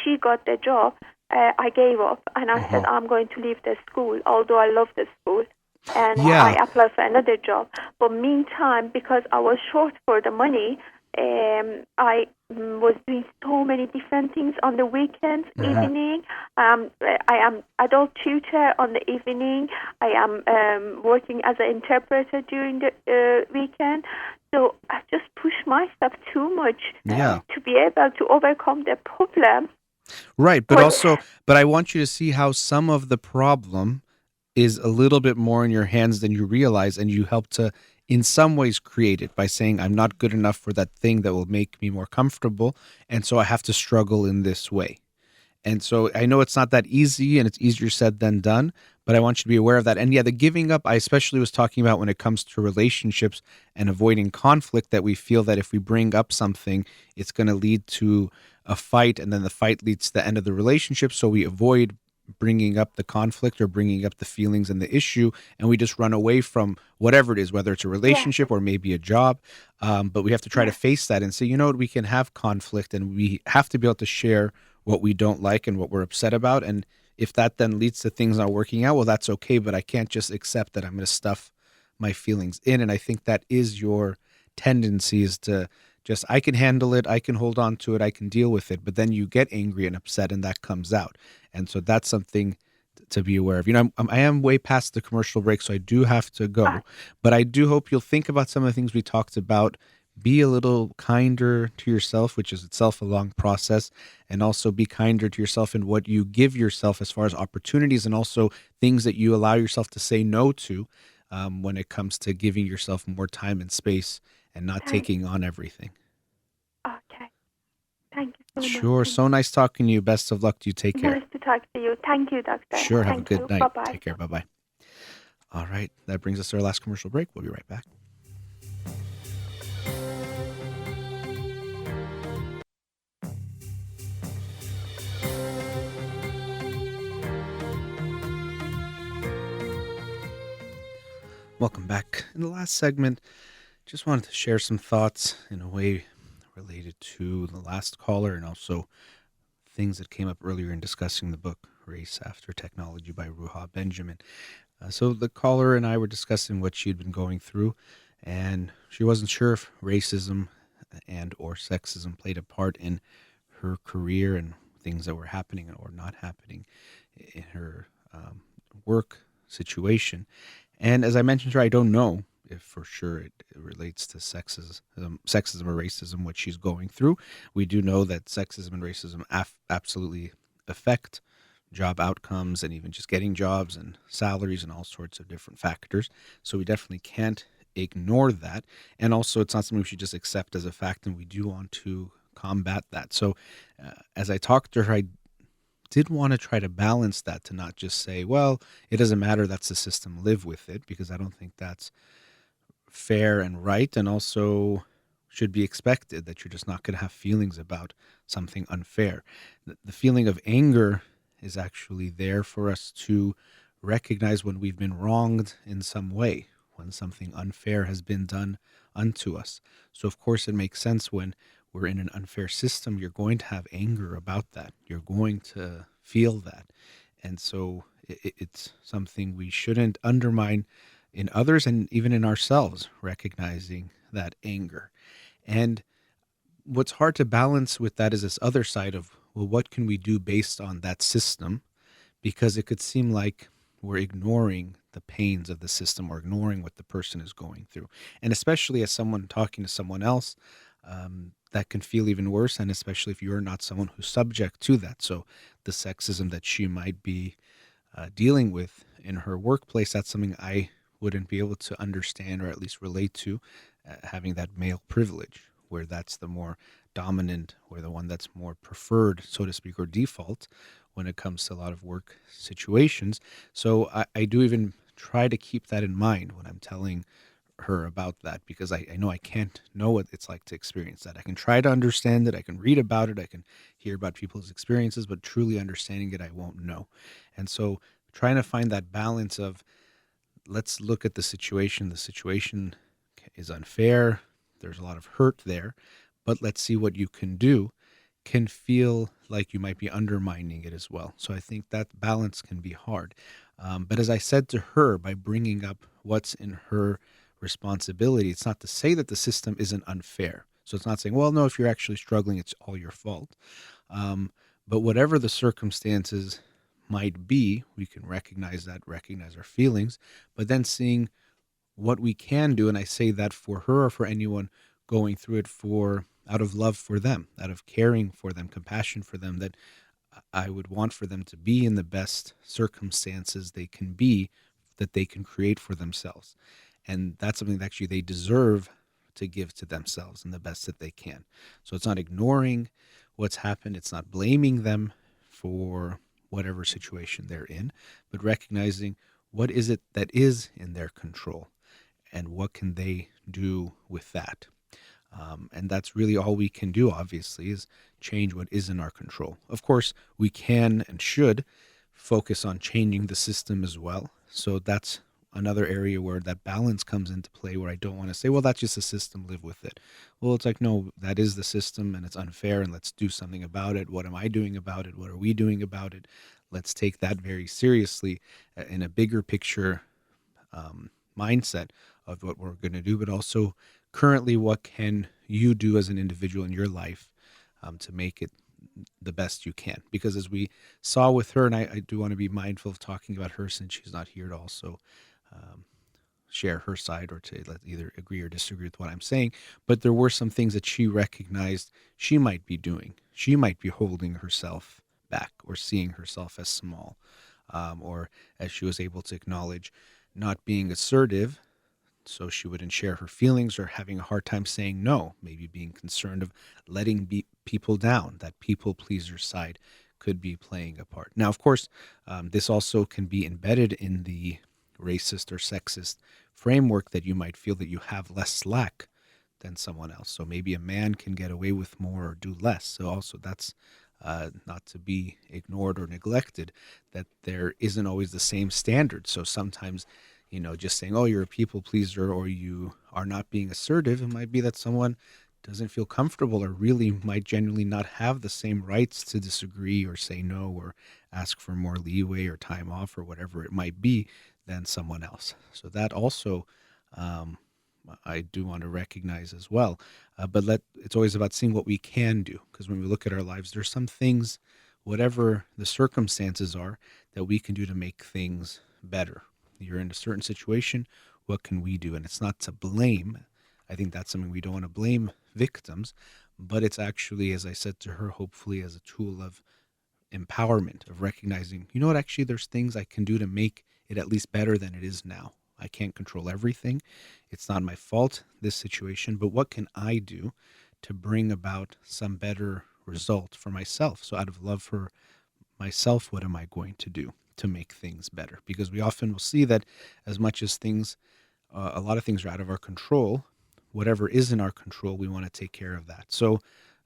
she got the job. I gave up, and I said I'm going to leave the school, although I love the school. And I applied for another job. But meantime, because I was short for the money, I was doing so many different things on the weekends, evening. I am adult tutor on the evening. I am working as an interpreter during the weekend. So I just pushed myself too much to be able to overcome the problem. Right, but I want you to see how some of the problem is a little bit more in your hands than you realize, and you help to, in some ways, create it by saying, I'm not good enough for that thing that will make me more comfortable, and so I have to struggle in this way. And so I know it's not that easy, and it's easier said than done, but I want you to be aware of that. And the giving up, I especially was talking about when it comes to relationships and avoiding conflict, that we feel that if we bring up something, it's going to lead to a fight, and then the fight leads to the end of the relationship, so we avoid bringing up the conflict or bringing up the feelings and the issue, and we just run away from whatever it is, whether it's a relationship or maybe a job. But we have to try to face that and say, we can have conflict, and we have to be able to share what we don't like and what we're upset about. And if that then leads to things not working out, well, that's okay, but I can't just accept that I'm going to stuff my feelings in. And I think that is your tendency, is to just, I can handle it, I can hold on to it, I can deal with it, but then you get angry and upset, and that comes out. And so that's something to be aware of. I am way past the commercial break, so I do have to go. But I do hope you'll think about some of the things we talked about. Be a little kinder to yourself, which is itself a long process, and also be kinder to yourself in what you give yourself as far as opportunities, and also things that you allow yourself to say no to when it comes to giving yourself more time and space and not taking on everything. Okay. Thank you so much. Sure. So nice talking to you. Best of luck to you. Take care. Nice to talk to you. Thank you, doctor. Sure. Have a good night. Bye-bye. Take care. Bye-bye. All right. That brings us to our last commercial break. We'll be right back. Welcome back. In the last segment, just wanted to share some thoughts in a way related to the last caller and also things that came up earlier in discussing the book Race After Technology by Ruha Benjamin. So the caller and I were discussing what she had been going through, and she wasn't sure if racism and or sexism played a part in her career and things that were happening or not happening in her work situation. And as I mentioned to her, I don't know if for sure it relates to sexism or racism, what she's going through. We do know that sexism and racism absolutely affect job outcomes and even just getting jobs and salaries and all sorts of different factors. So we definitely can't ignore that. And also, it's not something we should just accept as a fact, and we do want to combat that. So as I talked to her, I did want to try to balance that to not just say, well, it doesn't matter, that's the system, live with it, because I don't think that's fair and right, and also should be expected that you're just not going to have feelings about something unfair. The feeling of anger is actually there for us to recognize when we've been wronged in some way, when something unfair has been done unto us. So, of course, it makes sense when we're in an unfair system, you're going to have anger about that. You're going to feel that. And so it's something we shouldn't undermine in others and even in ourselves, recognizing that anger. And what's hard to balance with that is this other side of, well, what can we do based on that system? Because it could seem like we're ignoring the pains of the system or ignoring what the person is going through. And especially as someone talking to someone else, that can feel even worse, and especially if you're not someone who's subject to that. So the sexism that she might be dealing with in her workplace, that's something I wouldn't be able to understand or at least relate to, having that male privilege, where that's the more dominant or the one that's more preferred, so to speak, or default when it comes to a lot of work situations. So I do even try to keep that in mind when I'm telling her about that, because I know I can't know what it's like to experience that. I can try to understand it, I can read about it, I can hear about people's experiences, but truly understanding it, I won't know. And so trying to find that balance of, let's look at the situation. The situation is unfair, there's a lot of hurt there, but let's see what you can do, can feel like you might be undermining it as well. So I think that balance can be hard. But as I said to her, by bringing up what's in her responsibility, it's not to say that the system isn't unfair. So it's not saying, well, no, if you're actually struggling, it's all your fault. But whatever the circumstances might be, we can recognize that, recognize our feelings, but then seeing what we can do. And I say that for her or for anyone going through it, for out of love for them, out of caring for them, compassion for them, that I would want for them to be in the best circumstances they can be, that they can create for themselves. And that's something that actually they deserve to give to themselves in the best that they can. So it's not ignoring what's happened. It's not blaming them for whatever situation they're in, but recognizing what is it that is in their control and what can they do with that. And that's really all we can do, obviously, is change what is in our control. Of course, we can and should focus on changing the system as well. So that's another area where that balance comes into play, where I don't want to say, well, that's just the system, live with it. Well, it's like, no, that is the system and it's unfair and let's do something about it. What am I doing about it? What are we doing about it? Let's take that very seriously in a bigger picture mindset of what we're going to do, but also currently, what can you do as an individual in your life to make it the best you can? Because as we saw with her, and I do want to be mindful of talking about her since she's not here to also share her side or to either agree or disagree with what I'm saying, but there were some things that she recognized she might be doing. She might be holding herself back or seeing herself as small, or as she was able to acknowledge, not being assertive, so she wouldn't share her feelings, or having a hard time saying no, maybe being concerned of letting people down. That people pleaser side could be playing a part. Now, of course, this also can be embedded in the racist or sexist framework, that you might feel that you have less slack than someone else. So maybe a man can get away with more or do less. So also that's not to be ignored or neglected, that there isn't always the same standard. So sometimes just saying, oh, you're a people pleaser or you are not being assertive. It might be that someone doesn't feel comfortable or really might genuinely not have the same rights to disagree or say no or ask for more leeway or time off or whatever it might be than someone else. So that also um, I do want to recognize as well. But it's always about seeing what we can do, because when we look at our lives, there's some things, whatever the circumstances are, that we can do to make things better. You're in a certain situation, what can we do? And it's not to blame. I think that's something we don't want to blame victims, but it's actually, as I said to her, hopefully as a tool of empowerment, of recognizing, you know what, actually there's things I can do to make it at least better than it is now. I can't control everything. It's not my fault, this situation, but what can I do to bring about some better result for myself? So out of love for myself, what am I going to do to make things better? Because we often will see that as much as things, a lot of things are out of our control, whatever is in our control, we want to take care of that. So,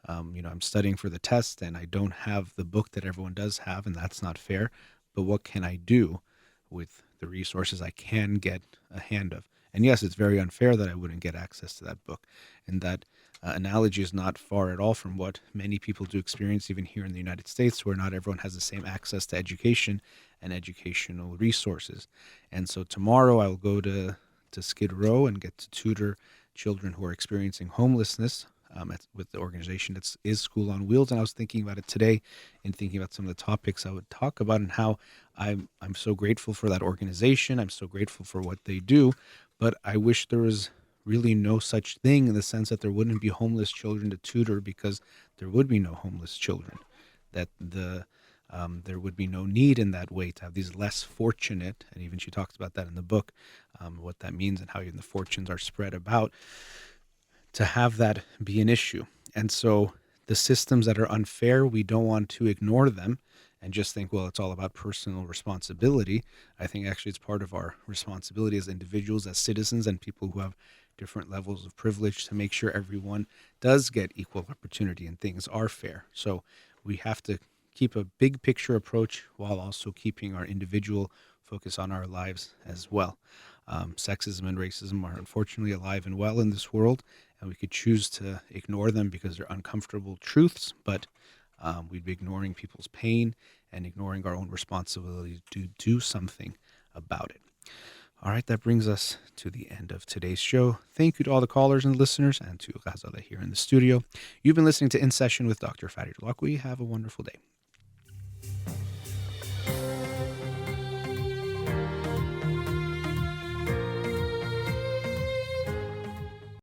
I'm studying for the test and I don't have the book that everyone does have, and that's not fair. But what can I do with the resources I can get a hand of? And yes, it's very unfair that I wouldn't get access to that book. And that analogy is not far at all from what many people do experience, even here in the United States, where not everyone has the same access to education and educational resources. And so tomorrow I will go to Skid Row and get to tutor children who are experiencing homelessness with the organization that is School on Wheels. And I was thinking about it today and thinking about some of the topics I would talk about and how I'm so grateful for that organization. I'm so grateful for what they do, but I wish there was really no such thing, in the sense that there wouldn't be homeless children to tutor, because there would be no homeless children. That there would be no need in that way to have these less fortunate, and even she talks about that in the book, what that means and how even the fortunes are spread about, to have that be an issue. And so the systems that are unfair, we don't want to ignore them and just think, well, it's all about personal responsibility. I think actually it's part of our responsibility as individuals, as citizens, and people who have different levels of privilege, to make sure everyone does get equal opportunity and things are fair. So we have to keep a big picture approach while also keeping our individual focus on our lives as well. Sexism and racism are unfortunately alive and well in this world, and we could choose to ignore them because they're uncomfortable truths, but we'd be ignoring people's pain and ignoring our own responsibility to do something about it. All right, that brings us to the end of today's show. Thank you to all the callers and listeners, and to Ghazala here in the studio. You've been listening to In Session with Dr. Farid Holakouee. Have a wonderful day.